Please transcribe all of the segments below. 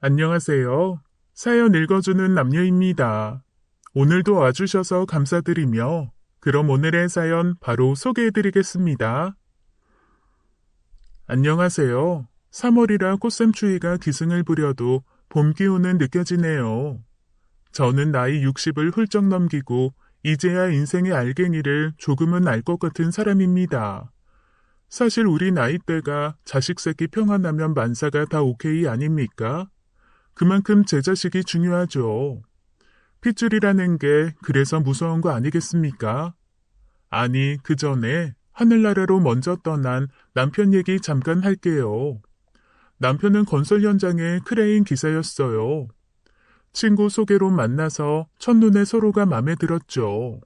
안녕하세요. 사연 읽어주는 남녀입니다. 오늘도 와주셔서 감사드리며, 그럼 오늘의 사연 바로 소개해드리겠습니다. 안녕하세요. 3월이라 꽃샘추위가 기승을 부려도 봄 기운은 느껴지네요. 저는 나이 60을 훌쩍 넘기고 이제야 인생의 알갱이를 조금은 알 것 같은 사람입니다. 사실 우리 나이대가 자식 새끼 평안하면 만사가 다 오케이 아닙니까? 그만큼 제 자식이 중요하죠. 핏줄이라는 게 그래서 무서운 거 아니겠습니까? 아니, 그 전에 하늘나라로 먼저 떠난 남편 얘기 잠깐 할게요. 남편은 건설 현장의 크레인 기사였어요. 친구 소개로 만나서 첫눈에 서로가 마음에 들었죠.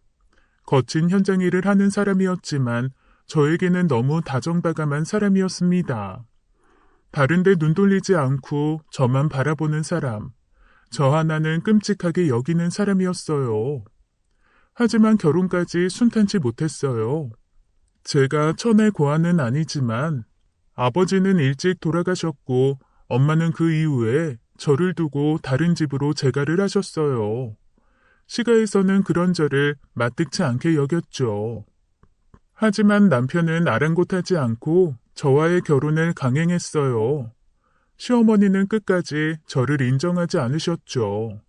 거친 현장 일을 하는 사람이었지만 저에게는 너무 다정다감한 사람이었습니다. 다른데 눈 돌리지 않고 저만 바라보는 사람, 저 하나는 끔찍하게 여기는 사람이었어요. 하지만 결혼까지 순탄치 못했어요. 제가 천의 고아는 아니지만 아버지는 일찍 돌아가셨고 엄마는 그 이후에 저를 두고 다른 집으로 재가를 하셨어요. 시가에서는 그런 저를 마뜩치 않게 여겼죠. 하지만 남편은 아랑곳하지 않고 저와의 결혼을 강행했어요. 시어머니는 끝까지 저를 인정하지 않으셨죠.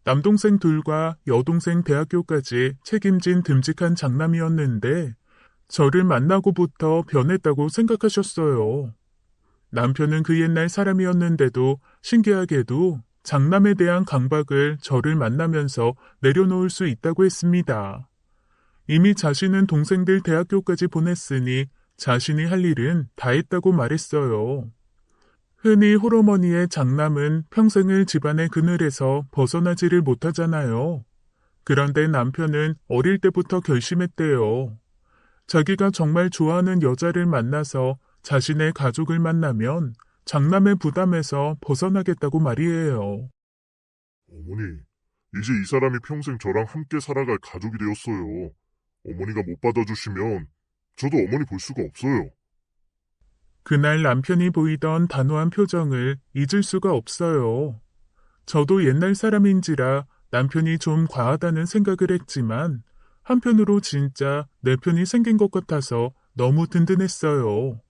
남동생 둘과 여동생 대학교까지 책임진 듬직한 장남이었는데 저를 만나고부터 변했다고 생각하셨어요. 남편은 그 옛날 사람이었는데도 신기하게도 장남에 대한 강박을 저를 만나면서 내려놓을 수 있다고 했습니다. 이미 자신은 동생들 대학교까지 보냈으니 자신이 할 일은 다 했다고 말했어요. 흔히 홀어머니의 장남은 평생을 집안의 그늘에서 벗어나지를 못하잖아요. 그런데 남편은 어릴 때부터 결심했대요. 자기가 정말 좋아하는 여자를 만나서 자신의 가족을 만나면 장남의 부담에서 벗어나겠다고 말이에요. 어머니, 이제 이 사람이 평생 저랑 함께 살아갈 가족이 되었어요. 어머니가 못 받아주시면 저도 어머니 볼 수가 없어요. 그날 남편이 보이던 단호한 표정을 잊을 수가 없어요. 저도 옛날 사람인지라 남편이 좀 과하다는 생각을 했지만 한편으로 진짜 내 편이 생긴 것 같아서 너무 든든했어요.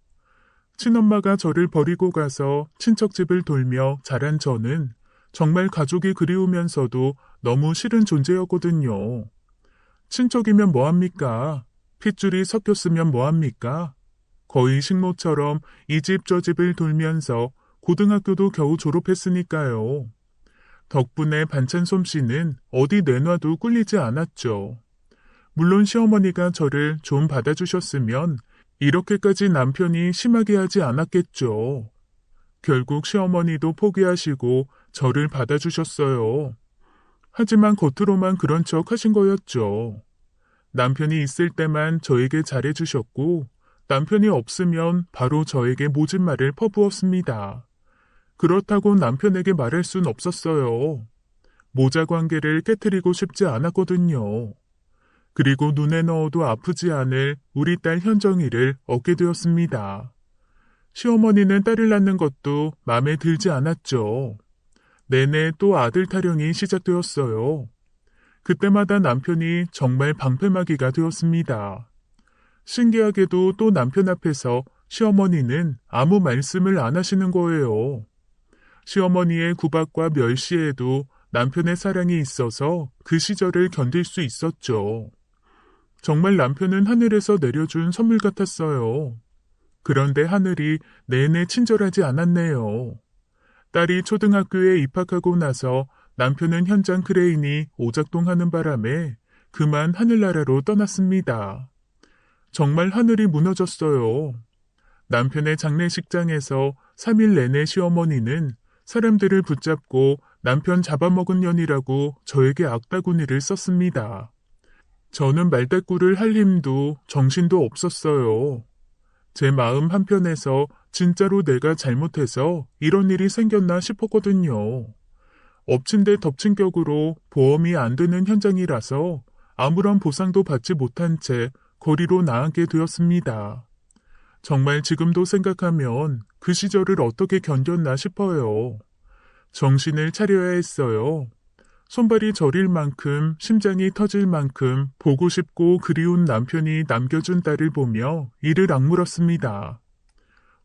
친엄마가 저를 버리고 가서 친척집을 돌며 자란 저는 정말 가족이 그리우면서도 너무 싫은 존재였거든요. 친척이면 뭐합니까? 핏줄이 섞였으면 뭐합니까? 거의 식모처럼 이 집 저 집을 돌면서 고등학교도 겨우 졸업했으니까요. 덕분에 반찬 솜씨는 어디 내놔도 꿀리지 않았죠. 물론 시어머니가 저를 좀 받아주셨으면 이렇게까지 남편이 심하게 하지 않았겠죠. 결국 시어머니도 포기하시고 저를 받아주셨어요. 하지만 겉으로만 그런 척 하신 거였죠. 남편이 있을 때만 저에게 잘해주셨고 남편이 없으면 바로 저에게 모진 말을 퍼부었습니다. 그렇다고 남편에게 말할 순 없었어요. 모자 관계를 깨트리고 싶지 않았거든요. 그리고 눈에 넣어도 아프지 않을 우리 딸 현정이를 얻게 되었습니다. 시어머니는 딸을 낳는 것도 마음에 들지 않았죠. 내내 또 아들 타령이 시작되었어요. 그때마다 남편이 정말 방패막이가 되었습니다. 신기하게도 또 남편 앞에서 시어머니는 아무 말씀을 안 하시는 거예요. 시어머니의 구박과 멸시에도 남편의 사랑이 있어서 그 시절을 견딜 수 있었죠. 정말 남편은 하늘에서 내려준 선물 같았어요. 그런데 하늘이 내내 친절하지 않았네요. 딸이 초등학교에 입학하고 나서 남편은 현장 크레인이 오작동하는 바람에 그만 하늘나라로 떠났습니다. 정말 하늘이 무너졌어요. 남편의 장례식장에서 3일 내내 시어머니는 사람들을 붙잡고 남편 잡아먹은 년이라고 저에게 악다구니를 썼습니다. 저는 말대꾸를 할 힘도 정신도 없었어요. 제 마음 한편에서 진짜로 내가 잘못해서 이런 일이 생겼나 싶었거든요. 엎친 데 덮친 격으로 보험이 안 되는 현장이라서 아무런 보상도 받지 못한 채 거리로 나앉게 되었습니다. 정말 지금도 생각하면 그 시절을 어떻게 견뎠나 싶어요. 정신을 차려야 했어요. 손발이 저릴 만큼 심장이 터질 만큼 보고 싶고 그리운 남편이 남겨준 딸을 보며 이를 악물었습니다.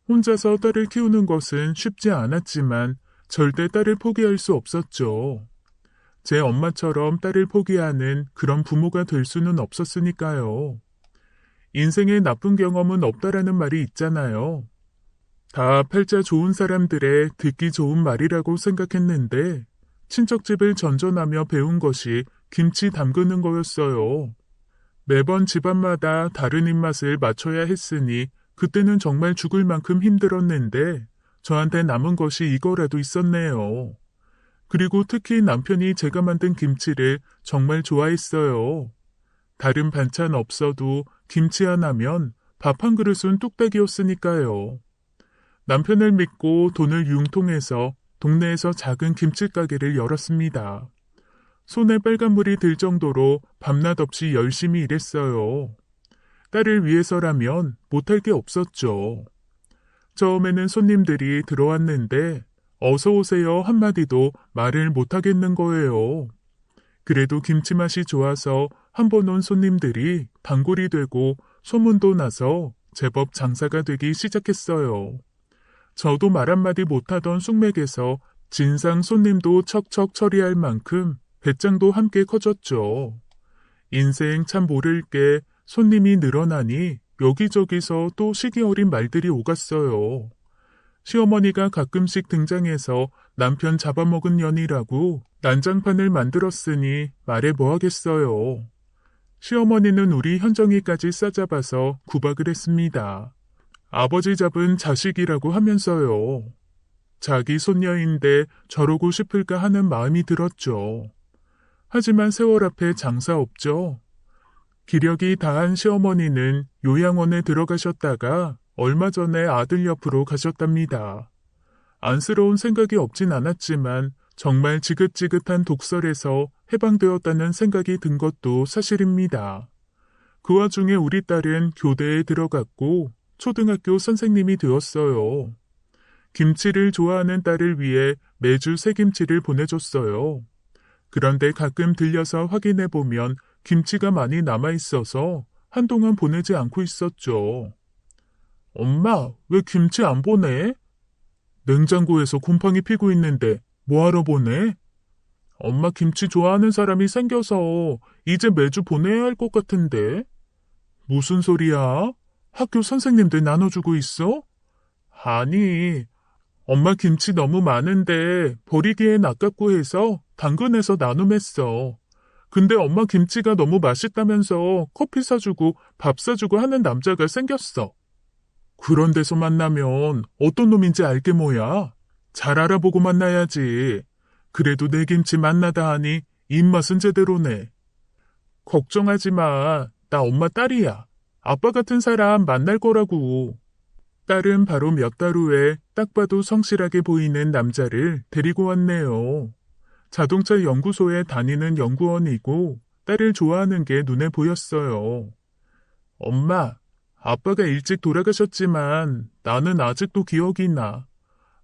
혼자서 딸을 키우는 것은 쉽지 않았지만 절대 딸을 포기할 수 없었죠. 제 엄마처럼 딸을 포기하는 그런 부모가 될 수는 없었으니까요. 인생에 나쁜 경험은 없다라는 말이 있잖아요. 다 팔자 좋은 사람들의 듣기 좋은 말이라고 생각했는데 친척집을 전전하며 배운 것이 김치 담그는 거였어요. 매번 집안마다 다른 입맛을 맞춰야 했으니 그때는 정말 죽을 만큼 힘들었는데 저한테 남은 것이 이거라도 있었네요. 그리고 특히 남편이 제가 만든 김치를 정말 좋아했어요. 다른 반찬 없어도 김치 하나면 밥 한 그릇은 뚝딱이었으니까요. 남편을 믿고 돈을 융통해서 동네에서 작은 김치가게를 열었습니다. 손에 빨간물이 들 정도로 밤낮 없이 열심히 일했어요. 딸을 위해서라면 못할 게 없었죠. 처음에는 손님들이 들어왔는데 어서 오세요 한마디도 말을 못하겠는 거예요. 그래도 김치 맛이 좋아서 한 번 온 손님들이 단골이 되고 소문도 나서 제법 장사가 되기 시작했어요. 저도 말 한마디 못하던 쑥맥에서 진상 손님도 척척 처리할 만큼 배짱도 함께 커졌죠. 인생 참 모를 게 손님이 늘어나니 여기저기서 또 시기 어린 말들이 오갔어요. 시어머니가 가끔씩 등장해서 남편 잡아먹은 년이라고 난장판을 만들었으니 말해 뭐하겠어요. 시어머니는 우리 현정이까지 싸잡아서 구박을 했습니다. 아버지 잡은 자식이라고 하면서요. 자기 손녀인데 저러고 싶을까 하는 마음이 들었죠. 하지만 세월 앞에 장사 없죠. 기력이 다한 시어머니는 요양원에 들어가셨다가 얼마 전에 아들 옆으로 가셨답니다. 안쓰러운 생각이 없진 않았지만 정말 지긋지긋한 독설에서 해방되었다는 생각이 든 것도 사실입니다. 그 와중에 우리 딸은 교대에 들어갔고 초등학교 선생님이 되었어요. 김치를 좋아하는 딸을 위해 매주 새김치를 보내줬어요. 그런데 가끔 들려서 확인해 보면 김치가 많이 남아 있어서 한동안 보내지 않고 있었죠. 엄마, 왜 김치 안 보내? 냉장고에서 곰팡이 피고 있는데 뭐하러 보내? 엄마 김치 좋아하는 사람이 생겨서 이제 매주 보내야 할 것 같은데. 무슨 소리야? 학교 선생님들 나눠주고 있어? 아니, 엄마 김치 너무 많은데 버리기엔 아깝고 해서 당근에서 나눔했어. 근데 엄마 김치가 너무 맛있다면서 커피 사주고 밥 사주고 하는 남자가 생겼어. 그런 데서 만나면 어떤 놈인지 알게 뭐야. 잘 알아보고 만나야지. 그래도 내 김치 만나다 하니 입맛은 제대로네. 걱정하지 마. 나 엄마 딸이야. 아빠 같은 사람 만날 거라고. 딸은 바로 몇 달 후에 딱 봐도 성실하게 보이는 남자를 데리고 왔네요. 자동차 연구소에 다니는 연구원이고 딸을 좋아하는 게 눈에 보였어요. 엄마, 아빠가 일찍 돌아가셨지만 나는 아직도 기억이 나.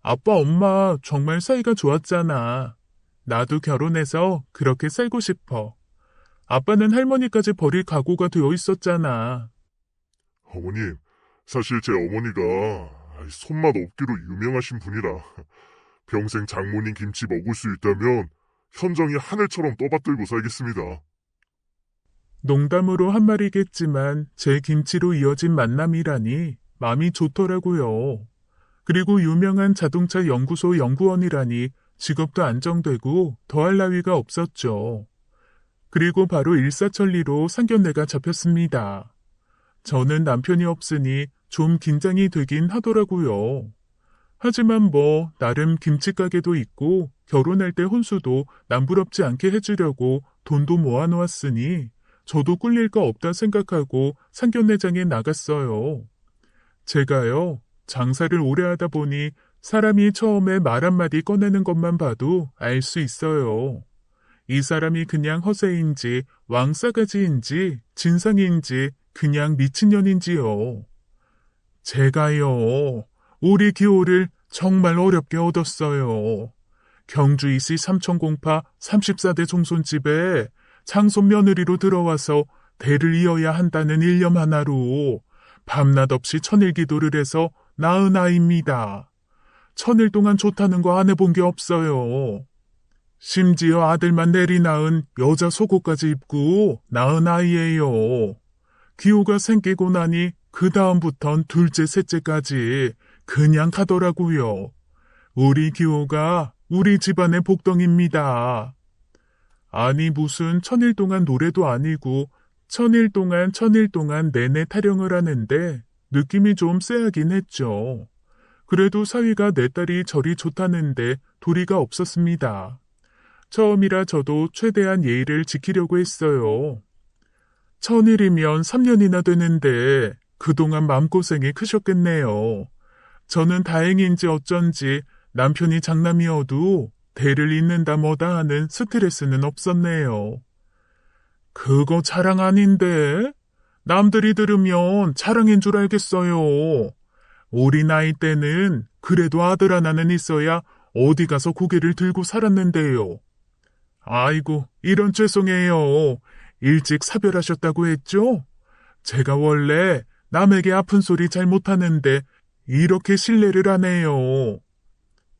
아빠, 엄마 정말 사이가 좋았잖아. 나도 결혼해서 그렇게 살고 싶어. 아빠는 할머니까지 버릴 각오가 되어 있었잖아. 어머님, 사실 제 어머니가 손맛 없기로 유명하신 분이라 평생 장모님 김치 먹을 수 있다면 현정이 하늘처럼 떠받들고 살겠습니다. 농담으로 한 말이겠지만 제 김치로 이어진 만남이라니 마음이 좋더라고요. 그리고 유명한 자동차 연구소 연구원이라니 직업도 안정되고 더할 나위가 없었죠. 그리고 바로 일사천리로 상견례가 잡혔습니다. 저는 남편이 없으니 좀 긴장이 되긴 하더라고요. 하지만 뭐 나름 김치가게도 있고 결혼할 때 혼수도 남부럽지 않게 해주려고 돈도 모아놓았으니 저도 꿀릴 거 없다 생각하고 상견례장에 나갔어요. 제가요, 장사를 오래 하다 보니 사람이 처음에 말 한마디 꺼내는 것만 봐도 알 수 있어요. 이 사람이 그냥 허세인지 왕싸가지인지 진상인지 그냥 미친년인지요. 제가요, 우리 기호를 정말 어렵게 얻었어요. 경주이시 삼천공파 34대 종손집에 장손 며느리로 들어와서 대를 이어야 한다는 일념 하나로 밤낮 없이 천일 기도를 해서 낳은 아이입니다. 천일 동안 좋다는 거 안 해본 게 없어요. 심지어 아들만 내리 낳은 여자 속옷까지 입고 낳은 아이예요. 기호가 생기고 나니 그 다음부턴 둘째, 셋째까지 그냥 가더라고요. 우리 기호가 우리 집안의 복덩입니다. 아니 무슨 천일 동안 노래도 아니고 천일 동안 내내 타령을 하는데 느낌이 좀 쎄하긴 했죠. 그래도 사위가 내 딸이 저리 좋다는데 도리가 없었습니다. 처음이라 저도 최대한 예의를 지키려고 했어요. 천일이면 3년이나 되는데 그동안 마음고생이 크셨겠네요. 저는 다행인지 어쩐지 남편이 장남이어도 대를 잇는다 뭐다 하는 스트레스는 없었네요. 그거 자랑 아닌데? 남들이 들으면 자랑인 줄 알겠어요. 우리 나이 때는 그래도 아들 하나는 있어야 어디 가서 고개를 들고 살았는데요. 아이고, 이런 죄송해요. 일찍 사별하셨다고 했죠? 제가 원래 남에게 아픈 소리 잘 못하는데 이렇게 신뢰를 하네요.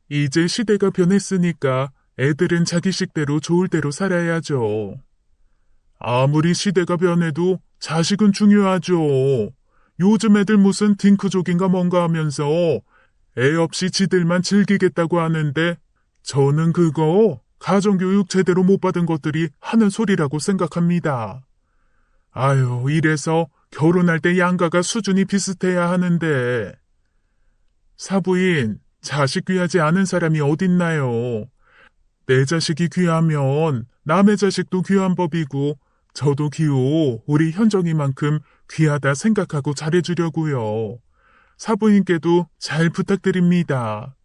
이제 시대가 변했으니까 애들은 자기 식대로 좋을 대로 살아야죠. 아무리 시대가 변해도 자식은 중요하죠. 요즘 애들 무슨 딩크족인가 뭔가 하면서 애 없이 지들만 즐기겠다고 하는데 저는 그거 가정교육 제대로 못 받은 것들이 하는 소리라고 생각합니다. 아유, 이래서 결혼할 때 양가가 수준이 비슷해야 하는데. 사부인, 자식 귀하지 않은 사람이 어딨나요? 내 자식이 귀하면 남의 자식도 귀한 법이고 저도 기호 우리 현정이만큼 귀하다 생각하고 잘해주려고요. 사부인께도 잘 부탁드립니다.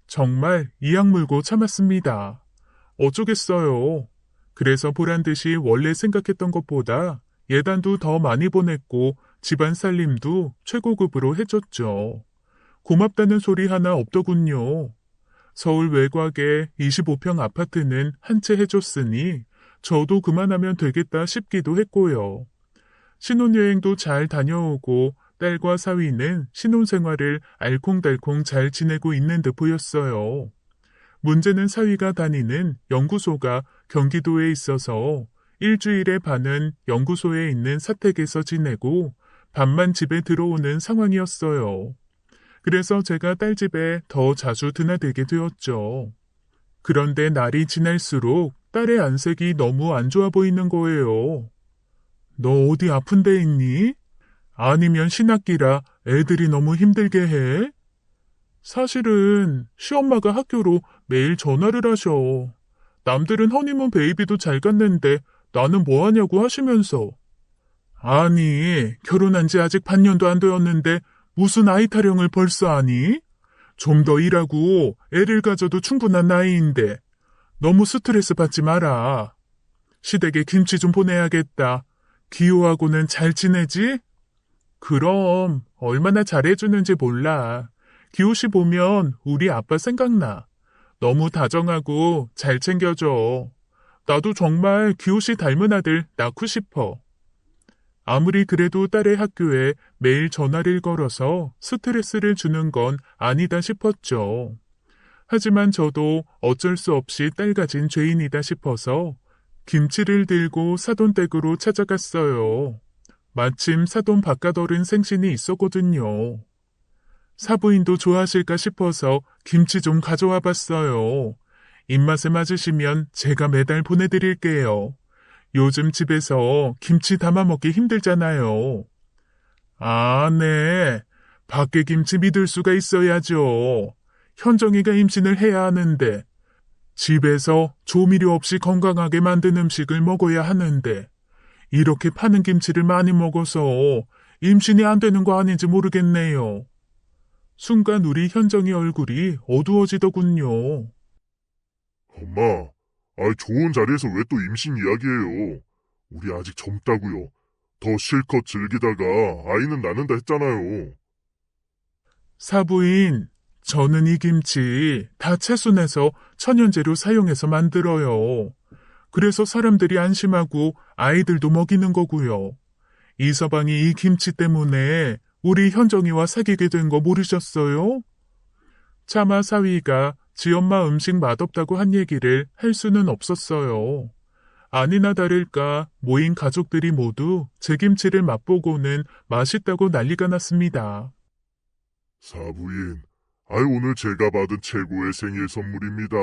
정말 이악 물고 참았습니다. 어쩌겠어요. 그래서 보란듯이 원래 생각했던 것보다 예단도 더 많이 보냈고 집안 살림도 최고급으로 해줬죠. 고맙다는 소리 하나 없더군요. 서울 외곽에 25평 아파트는 한 채 해줬으니 저도 그만하면 되겠다 싶기도 했고요. 신혼여행도 잘 다녀오고 딸과 사위는 신혼생활을 알콩달콩 잘 지내고 있는 듯 보였어요. 문제는 사위가 다니는 연구소가 경기도에 있어서 일주일에 반은 연구소에 있는 사택에서 지내고 반만 집에 들어오는 상황이었어요. 그래서 제가 딸 집에 더 자주 드나들게 되었죠. 그런데 날이 지날수록 딸의 안색이 너무 안 좋아 보이는 거예요. 너 어디 아픈 데 있니? 아니면 신학기라 애들이 너무 힘들게 해? 사실은 시엄마가 학교로 매일 전화를 하셔. 남들은 허니문 베이비도 잘 갔는데 나는 뭐 하냐고 하시면서. 아니, 결혼한 지 아직 반년도 안 되었는데 무슨 아이 타령을 벌써 하니? 좀 더 일하고 애를 가져도 충분한 나이인데 너무 스트레스 받지 마라. 시댁에 김치 좀 보내야겠다. 기호하고는 잘 지내지? 그럼 얼마나 잘해주는지 몰라. 기호씨 보면 우리 아빠 생각나. 너무 다정하고 잘 챙겨줘. 나도 정말 기호씨 닮은 아들 낳고 싶어. 아무리 그래도 딸의 학교에 매일 전화를 걸어서 스트레스를 주는 건 아니다 싶었죠. 하지만 저도 어쩔 수 없이 딸 가진 죄인이다 싶어서 김치를 들고 사돈댁으로 찾아갔어요. 마침 사돈 바깥어른 생신이 있었거든요. 사부인도 좋아하실까 싶어서 김치 좀 가져와 봤어요. 입맛에 맞으시면 제가 매달 보내드릴게요. 요즘 집에서 김치 담아 먹기 힘들잖아요. 아, 네. 밖에 김치 믿을 수가 있어야죠. 현정이가 임신을 해야 하는데, 집에서 조미료 없이 건강하게 만든 음식을 먹어야 하는데, 이렇게 파는 김치를 많이 먹어서 임신이 안 되는 거 아닌지 모르겠네요. 순간 우리 현정이 얼굴이 어두워지더군요. 엄마, 좋은 자리에서 왜 또 임신 이야기해요? 우리 아직 젊다고요. 더 실컷 즐기다가 아이는 낳는다 했잖아요. 사부인, 저는 이 김치 다 채순해서 천연재료 사용해서 만들어요. 그래서 사람들이 안심하고 아이들도 먹이는 거고요. 이서방이 이 김치 때문에 우리 현정이와 사귀게 된 거 모르셨어요? 차마 사위가 지엄마 음식 맛없다고 한 얘기를 할 수는 없었어요. 아니나 다를까 모인 가족들이 모두 제 김치를 맛보고는 맛있다고 난리가 났습니다. 사부인, 오늘 제가 받은 최고의 생일 선물입니다.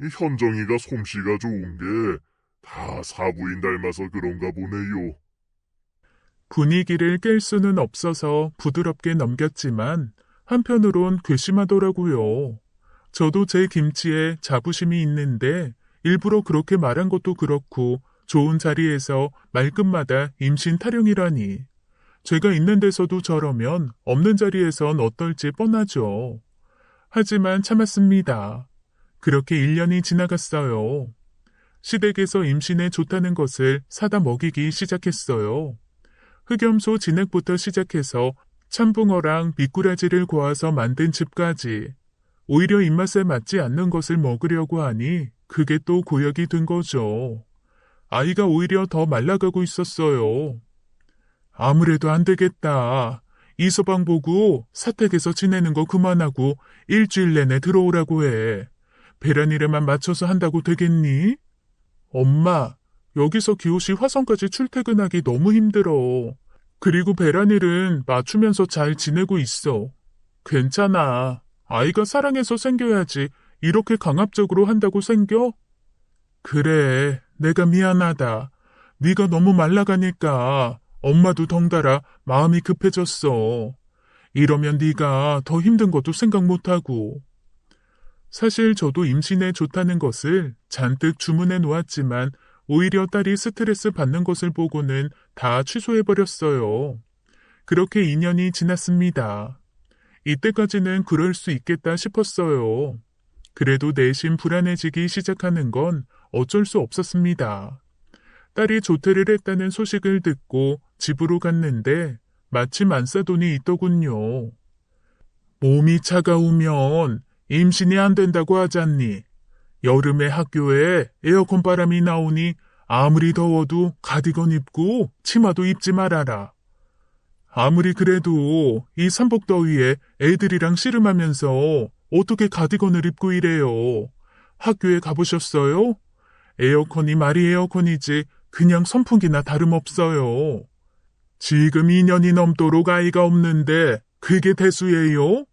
이 현정이가 솜씨가 좋은 게 다 사부인 닮아서 그런가 보네요. 분위기를 깰 수는 없어서 부드럽게 넘겼지만 한편으론 괘씸하더라고요. 저도 제 김치에 자부심이 있는데 일부러 그렇게 말한 것도 그렇고 좋은 자리에서 말끝마다 임신 타령이라니. 제가 있는 데서도 저러면 없는 자리에선 어떨지 뻔하죠. 하지만 참았습니다. 그렇게 1년이 지나갔어요. 시댁에서 임신에 좋다는 것을 사다 먹이기 시작했어요. 흑염소 진액부터 시작해서 참붕어랑 미꾸라지를 고아서 만든 즙까지. 오히려 입맛에 맞지 않는 것을 먹으려고 하니 그게 또 고역이 된 거죠. 아이가 오히려 더 말라가고 있었어요. 아무래도 안 되겠다. 이서방 보고 사택에서 지내는 거 그만하고 일주일 내내 들어오라고 해. 배란일에만 맞춰서 한다고 되겠니? 엄마, 여기서 기호시 화성까지 출퇴근하기 너무 힘들어. 그리고 배란일은 맞추면서 잘 지내고 있어. 괜찮아. 아이가 사랑해서 생겨야지 이렇게 강압적으로 한다고 생겨? 그래, 내가 미안하다. 네가 너무 말라가니까 엄마도 덩달아 마음이 급해졌어. 이러면 네가 더 힘든 것도 생각 못하고. 사실 저도 임신에 좋다는 것을 잔뜩 주문해 놓았지만 오히려 딸이 스트레스 받는 것을 보고는 다 취소해버렸어요. 그렇게 2년이 지났습니다. 이때까지는 그럴 수 있겠다 싶었어요. 그래도 내심 불안해지기 시작하는 건 어쩔 수 없었습니다. 딸이 조퇴를 했다는 소식을 듣고 집으로 갔는데 마침 안싸돈이 있더군요. 몸이 차가우면 임신이 안 된다고 하잖니. 여름에 학교에 에어컨 바람이 나오니 아무리 더워도 가디건 입고 치마도 입지 말아라. 아무리 그래도 이 삼복더위에 애들이랑 씨름하면서 어떻게 가디건을 입고 이래요. 학교에 가보셨어요? 에어컨이 말이 에어컨이지 그냥 선풍기나 다름없어요. 지금 2년이 넘도록 아이가 없는데 그게 대수예요?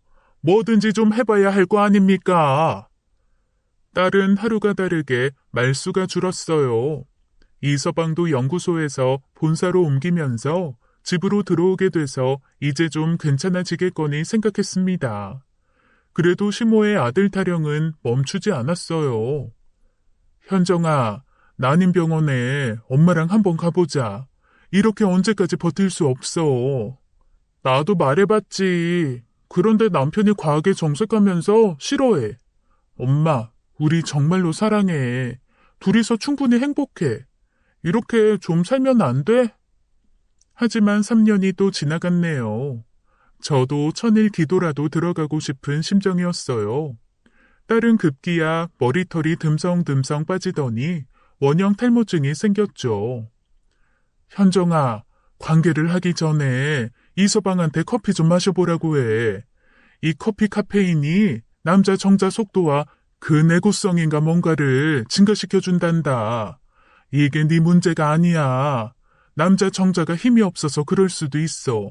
뭐든지 좀 해봐야 할 거 아닙니까? 딸은 하루가 다르게 말수가 줄었어요. 이서방도 연구소에서 본사로 옮기면서 집으로 들어오게 돼서 이제 좀 괜찮아지겠거니 생각했습니다. 그래도 시모의 아들 타령은 멈추지 않았어요. 현정아, 난임병원에 엄마랑 한번 가보자. 이렇게 언제까지 버틸 수 없어. 나도 말해봤지. 그런데 남편이 과하게 정색하면서 싫어해. 엄마, 우리 정말로 사랑해. 둘이서 충분히 행복해. 이렇게 좀 살면 안 돼? 하지만 3년이 또 지나갔네요. 저도 천일 기도라도 들어가고 싶은 심정이었어요. 딸은 급기야 머리털이 듬성듬성 빠지더니 원형 탈모증이 생겼죠. 현정아, 관계를 하기 전에 이서방한테 커피 좀 마셔보라고 해. 이 커피 카페인이 남자 정자 속도와 그 내구성인가 뭔가를 증가시켜준단다. 이게 네 문제가 아니야. 남자 정자가 힘이 없어서 그럴 수도 있어.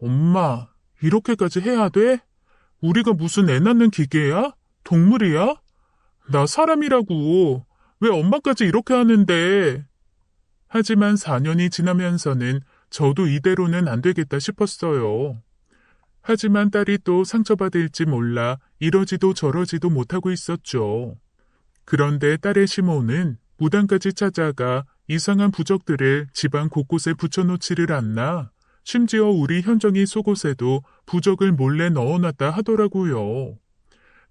엄마, 이렇게까지 해야 돼? 우리가 무슨 애 낳는 기계야? 동물이야? 나 사람이라고. 왜 엄마까지 이렇게 하는데? 하지만 4년이 지나면서는 저도 이대로는 안 되겠다 싶었어요. 하지만 딸이 또 상처받을지 몰라 이러지도 저러지도 못하고 있었죠. 그런데 딸의 시모는 무당까지 찾아가 이상한 부적들을 집안 곳곳에 붙여놓지를 않나 심지어 우리 현정이 속옷에도 부적을 몰래 넣어놨다 하더라고요.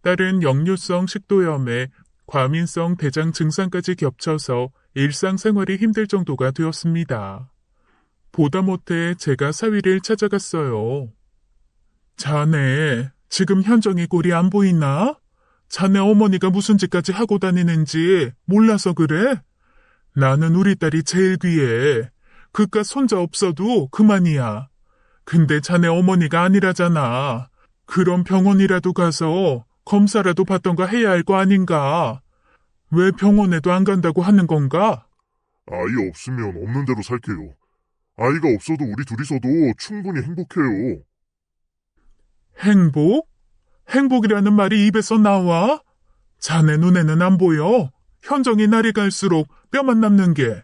딸은 역류성 식도염에 과민성 대장 증상까지 겹쳐서 일상생활이 힘들 정도가 되었습니다. 보다 못해 제가 사위를 찾아갔어요. 자네, 지금 현정이 꼴이 안 보이나? 자네 어머니가 무슨 짓까지 하고 다니는지 몰라서 그래? 나는 우리 딸이 제일 귀해. 그깟 손자 없어도 그만이야. 근데 자네 어머니가 아니라잖아. 그럼 병원이라도 가서 검사라도 받던가 해야 할 거 아닌가? 왜 병원에도 안 간다고 하는 건가? 아이 없으면 없는 대로 살게요. 아이가 없어도 우리 둘이서도 충분히 행복해요. 행복? 행복이라는 말이 입에서 나와? 자네 눈에는 안 보여. 현정이 날이 갈수록 뼈만 남는 게.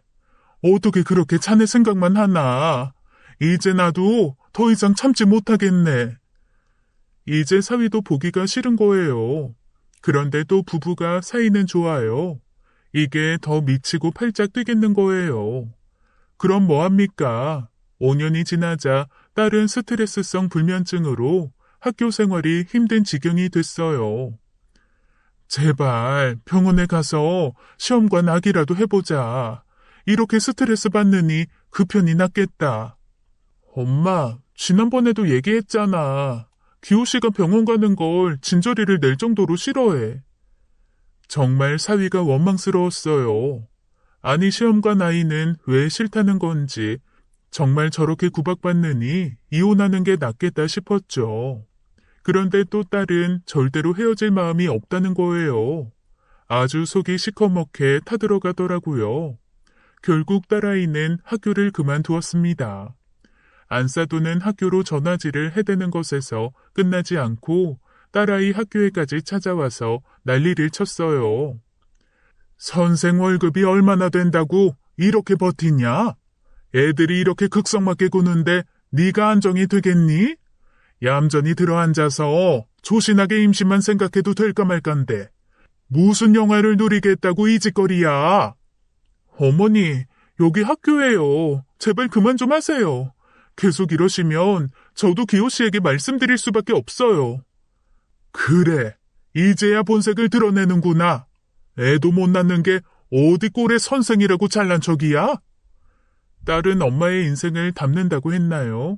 어떻게 그렇게 자네 생각만 하나. 이제 나도 더 이상 참지 못하겠네. 이제 사위도 보기가 싫은 거예요. 그런데 또 부부가 사이는 좋아요. 이게 더 미치고 팔짝 뛰겠는 거예요. 그럼 뭐합니까? 5년이 지나자 딸은 스트레스성 불면증으로 학교 생활이 힘든 지경이 됐어요. 제발 병원에 가서 시험과 낙이라도 해보자. 이렇게 스트레스 받느니 그 편이 낫겠다. 엄마, 지난번에도 얘기했잖아. 기호 씨가 병원 가는 걸 진저리를 낼 정도로 싫어해. 정말 사위가 원망스러웠어요. 아니 시험과 나이는 왜 싫다는 건지 정말 저렇게 구박받느니 이혼하는 게 낫겠다 싶었죠. 그런데 또 딸은 절대로 헤어질 마음이 없다는 거예요. 아주 속이 시커멓게 타들어가더라고요. 결국 딸아이는 학교를 그만두었습니다. 안 싸두는 학교로 전화질을 해대는 것에서 끝나지 않고 딸아이 학교에까지 찾아와서 난리를 쳤어요. 선생 월급이 얼마나 된다고 이렇게 버티냐? 애들이 이렇게 극성맞게 구는데 네가 안정이 되겠니? 얌전히 들어앉아서 조신하게 임신만 생각해도 될까 말까인데 무슨 영화를 누리겠다고 이 짓거리야? 어머니, 여기 학교예요. 제발 그만 좀 하세요. 계속 이러시면 저도 기호 씨에게 말씀드릴 수밖에 없어요. 그래, 이제야 본색을 드러내는구나. 애도 못 낳는 게 어디 꼴의 선생이라고 잘난 척이야? 딸은 엄마의 인생을 담는다고 했나요?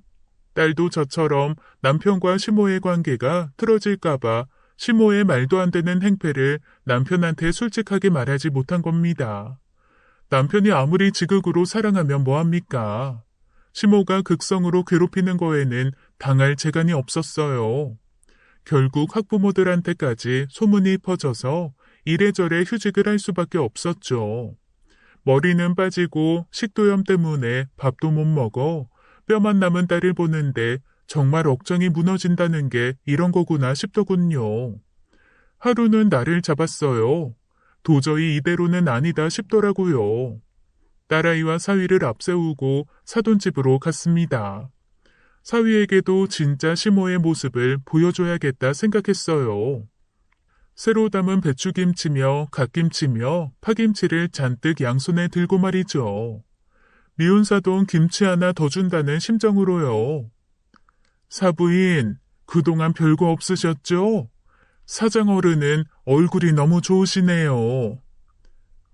딸도 저처럼 남편과 시모의 관계가 틀어질까봐 시모의 말도 안 되는 행패를 남편한테 솔직하게 말하지 못한 겁니다. 남편이 아무리 지극으로 사랑하면 뭐합니까? 시모가 극성으로 괴롭히는 거에는 당할 재간이 없었어요. 결국 학부모들한테까지 소문이 퍼져서 이래저래 휴직을 할 수밖에 없었죠. 머리는 빠지고 식도염 때문에 밥도 못 먹어 뼈만 남은 딸을 보는데 정말 억장이 무너진다는 게 이런 거구나 싶더군요. 하루는 나를 잡았어요. 도저히 이대로는 아니다 싶더라고요. 딸아이와 사위를 앞세우고 사돈집으로 갔습니다. 사위에게도 진짜 시모의 모습을 보여줘야겠다 생각했어요. 새로 담은 배추김치며 갓김치며 파김치를 잔뜩 양손에 들고 말이죠. 미운 사돈 김치 하나 더 준다는 심정으로요. 사부인, 그동안 별거 없으셨죠? 사장어른은 얼굴이 너무 좋으시네요.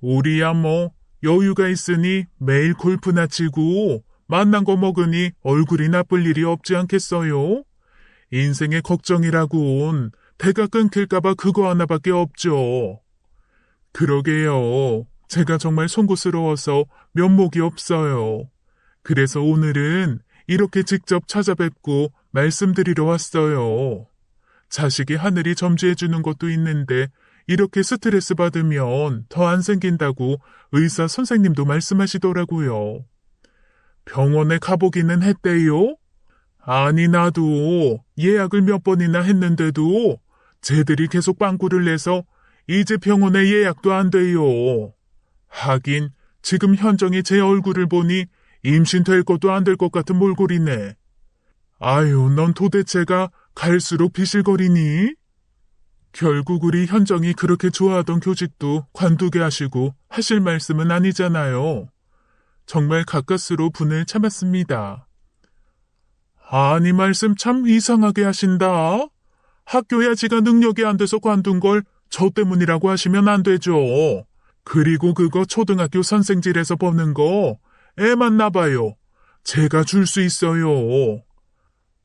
우리야 뭐 여유가 있으니 매일 골프나 치고 맛난 거 먹으니 얼굴이 나쁠 일이 없지 않겠어요? 인생의 걱정이라곤 대가 끊길까봐 그거 하나밖에 없죠. 그러게요. 제가 정말 송구스러워서 면목이 없어요. 그래서 오늘은 이렇게 직접 찾아뵙고 말씀드리러 왔어요. 자식이 하늘이 점지해주는 것도 있는데 이렇게 스트레스 받으면 더 안 생긴다고 의사 선생님도 말씀하시더라고요. 병원에 가보기는 했대요? 아니 나도 예약을 몇 번이나 했는데도 쟤들이 계속 빵꾸를 내서 이제 병원에 예약도 안 돼요. 하긴 지금 현정이 제 얼굴을 보니 임신될 것도 안 될 것 같은 몰골이네. 아유, 넌 도대체가 갈수록 비실거리니? 결국 우리 현정이 그렇게 좋아하던 교직도 관두게 하시고 하실 말씀은 아니잖아요. 정말 가까스로 분을 참았습니다. 아니 말씀 참 이상하게 하신다. 학교야 지가 능력이 안 돼서 관둔 걸 저 때문이라고 하시면 안 되죠. 그리고 그거 초등학교 선생질에서 버는 거 애만 나봐요. 제가 줄 수 있어요.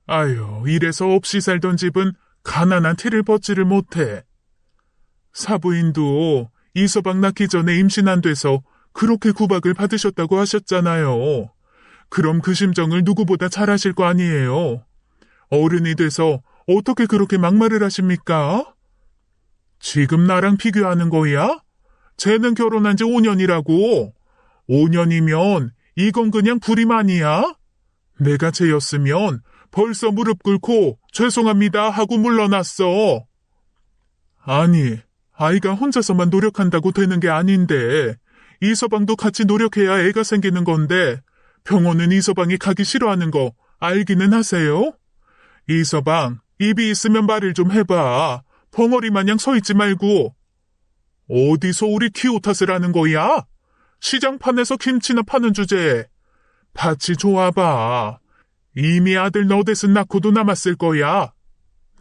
아유, 이래서 없이 살던 집은 가난한 티를 벗지를 못해. 사부인도 이서방 낳기 전에 임신 안 돼서 그렇게 구박을 받으셨다고 하셨잖아요. 그럼 그 심정을 누구보다 잘 아실 거 아니에요. 어른이 돼서 어떻게 그렇게 막말을 하십니까? 지금 나랑 비교하는 거야? 쟤는 결혼한 지 5년이라고. 5년이면 이건 그냥 불임 아니야? 내가 쟤였으면 벌써 무릎 꿇고 죄송합니다 하고 물러났어. 아니, 아이가 혼자서만 노력한다고 되는 게 아닌데 이서방도 같이 노력해야 애가 생기는 건데 병원은 이서방이 가기 싫어하는 거 알기는 하세요? 이서방, 입이 있으면 말을 좀 해봐. 벙어리 마냥 서 있지 말고. 어디서 우리 키우 탓을 하는 거야? 시장판에서 김치나 파는 주제에. 밭이 좋아봐. 이미 아들 너댓은 낳고도 남았을 거야.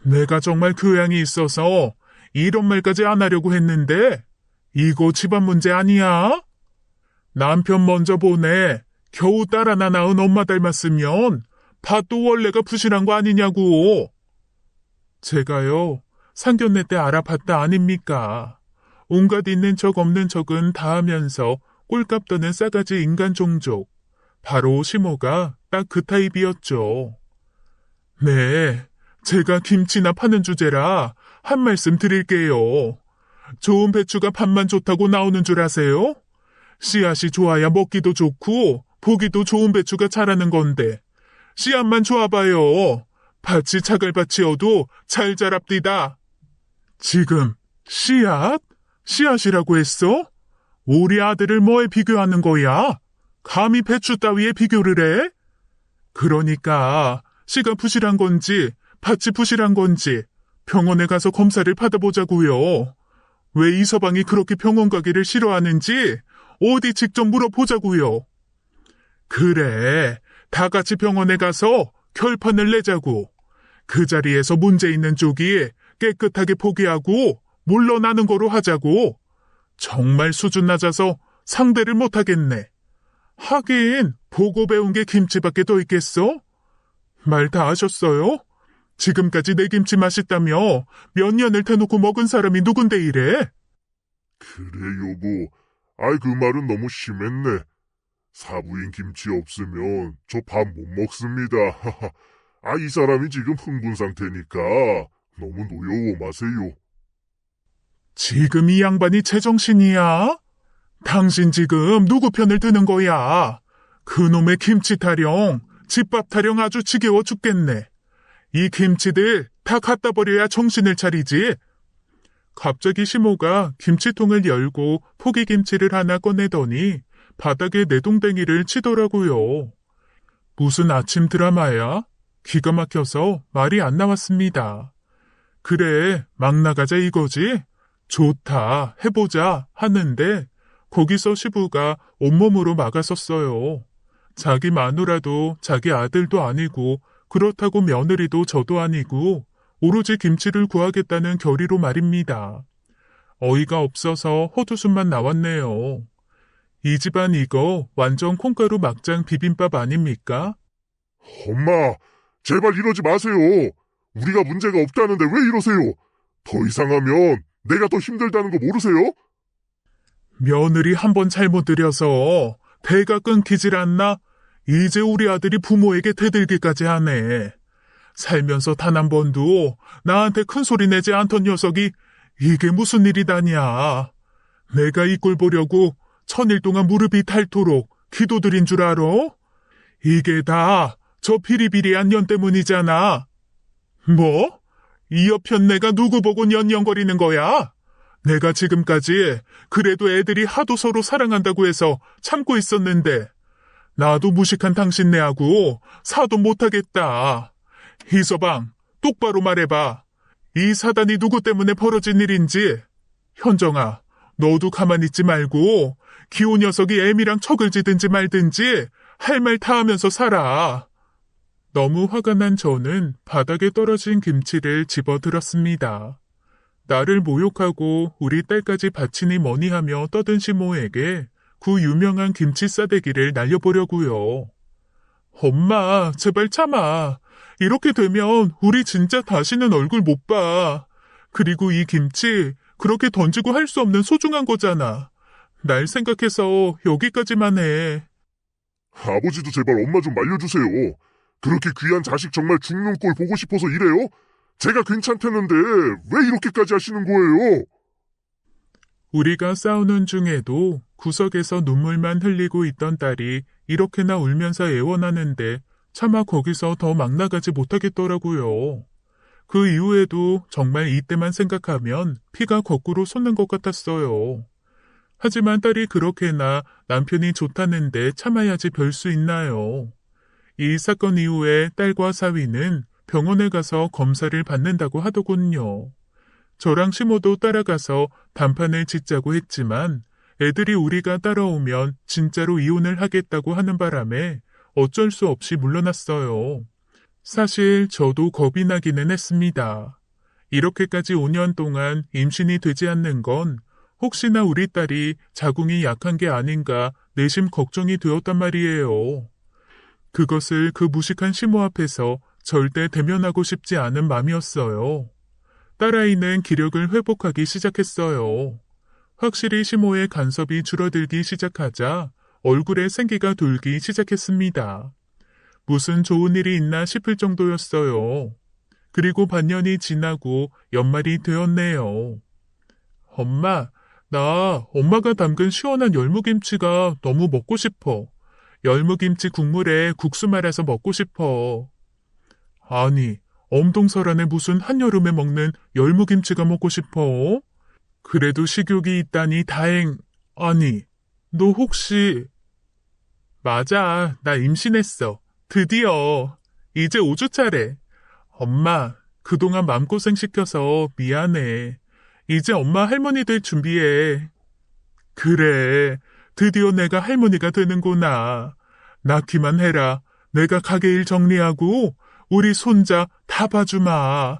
내가 정말 교양이 있어서 이런 말까지 안 하려고 했는데 이거 집안 문제 아니야? 남편 먼저 보내. 겨우 딸 하나 낳은 엄마 닮았으면 밭도 원래가 부실한 거 아니냐고. 제가요, 상견례 때 알아봤다 아닙니까? 온갖 있는 척 없는 척은 다 하면서 꼴값 떠는 싸가지 인간 종족. 바로 시모가 딱 그 타입이었죠. 네, 제가 김치나 파는 주제라 한 말씀 드릴게요. 좋은 배추가 밥만 좋다고 나오는 줄 아세요? 씨앗이 좋아야 먹기도 좋고 보기도 좋은 배추가 자라는 건데 씨앗만 좋아봐요. 밭이 차갈밭이어도 잘 자랍디다. 지금 씨앗? 씨앗이라고 했어? 우리 아들을 뭐에 비교하는 거야? 감히 배추 따위에 비교를 해? 그러니까 씨가 부실한 건지 밭이 부실한 건지 병원에 가서 검사를 받아보자고요. 왜 이서방이 그렇게 병원 가기를 싫어하는지 어디 직접 물어보자고요. 그래, 다 같이 병원에 가서 결판을 내자고. 그 자리에서 문제 있는 쪽이 깨끗하게 포기하고 물러나는 거로 하자고. 정말 수준 낮아서 상대를 못하겠네. 하긴 보고 배운 게 김치밖에 더 있겠어? 말 다 하셨어요? 지금까지 내 김치 맛있다며 몇 년을 대놓고 먹은 사람이 누군데 이래? 그래, 여보. 아이, 그 말은 너무 심했네. 사부인 김치 없으면 저 밥 못 먹습니다. 아, 이 사람이 지금 흥분 상태니까 너무 노여워 마세요. 지금 이 양반이 제정신이야? 당신 지금 누구 편을 드는 거야? 그놈의 김치 타령, 집밥 타령 아주 지겨워 죽겠네. 이 김치들 다 갖다 버려야 정신을 차리지. 갑자기 시모가 김치통을 열고 포기김치를 하나 꺼내더니 바닥에 내동댕이를 치더라고요. 무슨 아침 드라마야? 기가 막혀서 말이 안 나왔습니다. 그래, 막 나가자 이거지? 좋다, 해보자 하는데 거기서 시부가 온몸으로 막아섰어요. 자기 마누라도 자기 아들도 아니고 그렇다고 며느리도 저도 아니고 오로지 김치를 구하겠다는 결의로 말입니다. 어이가 없어서 헛웃음만 나왔네요. 이 집안 이거 완전 콩가루 막장 비빔밥 아닙니까? 엄마, 제발 이러지 마세요. 우리가 문제가 없다는데 왜 이러세요? 더 이상하면 내가 더 힘들다는 거 모르세요? 며느리 한 번 잘못 들여서 배가 끊기질 않나? 이제 우리 아들이 부모에게 대들기까지 하네. 살면서 단 한 번도 나한테 큰 소리 내지 않던 녀석이 이게 무슨 일이다냐. 내가 이 꼴 보려고 1000일 동안 무릎이 닳도록 기도드린 줄 알아? 이게 다 저 비리비리한 년 때문이잖아. 뭐? 이 여편 내가 누구 보고 년년거리는 거야? 내가 지금까지 그래도 애들이 하도 서로 사랑한다고 해서 참고 있었는데 나도 무식한 당신네하고 사도 못하겠다. 이서방, 똑바로 말해봐. 이 사단이 누구 때문에 벌어진 일인지. 현정아, 너도 가만히 있지 말고 기호 녀석이 애미랑 척을 지든지 말든지 할 말 다 하면서 살아. 너무 화가 난 저는 바닥에 떨어진 김치를 집어들었습니다. 나를 모욕하고 우리 딸까지 바치니 뭐니 하며 떠든 시모에게 그 유명한 김치 싸대기를 날려보려고요. 엄마, 제발 참아. 이렇게 되면 우리 진짜 다시는 얼굴 못 봐. 그리고 이 김치 그렇게 던지고 할 수 없는 소중한 거잖아. 날 생각해서 여기까지만 해. 아버지도 제발 엄마 좀 말려주세요. 그렇게 귀한 자식 정말 죽는 꼴 보고 싶어서 이래요? 제가 괜찮다는데 왜 이렇게까지 하시는 거예요? 우리가 싸우는 중에도 구석에서 눈물만 흘리고 있던 딸이 이렇게나 울면서 애원하는데 차마 거기서 더 막 나가지 못하겠더라고요. 그 이후에도 정말 이때만 생각하면 피가 거꾸로 솟는 것 같았어요. 하지만 딸이 그렇게나 남편이 좋다는데 참아야지 별 수 있나요? 이 사건 이후에 딸과 사위는 병원에 가서 검사를 받는다고 하더군요. 저랑 시모도 따라가서 단판을 짓자고 했지만 애들이 우리가 따라오면 진짜로 이혼을 하겠다고 하는 바람에 어쩔 수 없이 물러났어요. 사실 저도 겁이 나기는 했습니다. 이렇게까지 5년 동안 임신이 되지 않는 건 혹시나 우리 딸이 자궁이 약한 게 아닌가 내심 걱정이 되었단 말이에요. 그것을 그 무식한 시모 앞에서 절대 대면하고 싶지 않은 맘이었어요. 딸아이는 기력을 회복하기 시작했어요. 확실히 시모의 간섭이 줄어들기 시작하자 얼굴에 생기가 돌기 시작했습니다. 무슨 좋은 일이 있나 싶을 정도였어요. 그리고 반년이 지나고 연말이 되었네요. 엄마, 나 엄마가 담근 시원한 열무김치가 너무 먹고 싶어. 열무김치 국물에 국수 말아서 먹고 싶어. 아니, 엄동설 안에 무슨 한여름에 먹는 열무김치가 먹고 싶어? 그래도 식욕이 있다니 아니, 너 혹시... 맞아, 나 임신했어. 드디어. 이제 5주 차래. 엄마, 그동안 맘고생 시켜서 미안해. 이제 엄마 할머니 될 준비해. 그래, 드디어 내가 할머니가 되는구나. 낳기만 해라. 내가 가게 일 정리하고 우리 손자 다 봐주마.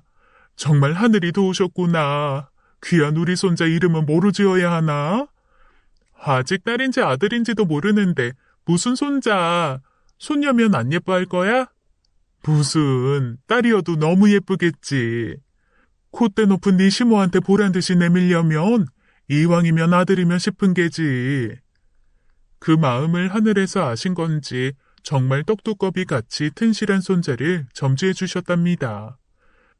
정말 하늘이 도우셨구나. 귀한 우리 손자 이름은 뭐로 지어야 하나? 아직 딸인지 아들인지도 모르는데 무슨 손자? 손녀면 안 예뻐할 거야? 무슨 딸이어도 너무 예쁘겠지. 콧대 높은 네 시모한테 보란듯이 내밀려면 이왕이면 아들이면 싶은 게지. 그 마음을 하늘에서 아신 건지 정말 떡두꺼비 같이 튼실한 손자를 점지해 주셨답니다.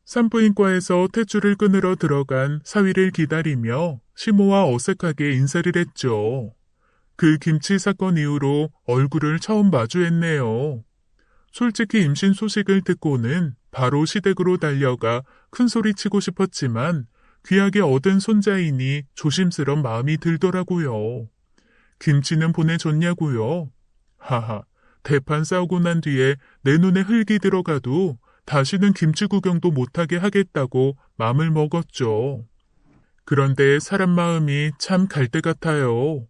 산부인과에서 탯줄을 끊으러 들어간 사위를 기다리며 시모와 어색하게 인사를 했죠. 그 김치 사건 이후로 얼굴을 처음 마주했네요. 솔직히 임신 소식을 듣고는 바로 시댁으로 달려가 큰 소리 치고 싶었지만 귀하게 얻은 손자이니 조심스런 마음이 들더라고요. 김치는 보내줬냐고요? 하하, 대판 싸우고 난 뒤에 내 눈에 흙이 들어가도 다시는 김치 구경도 못하게 하겠다고 맘을 먹었죠. 그런데 사람 마음이 참 갈대 같아요.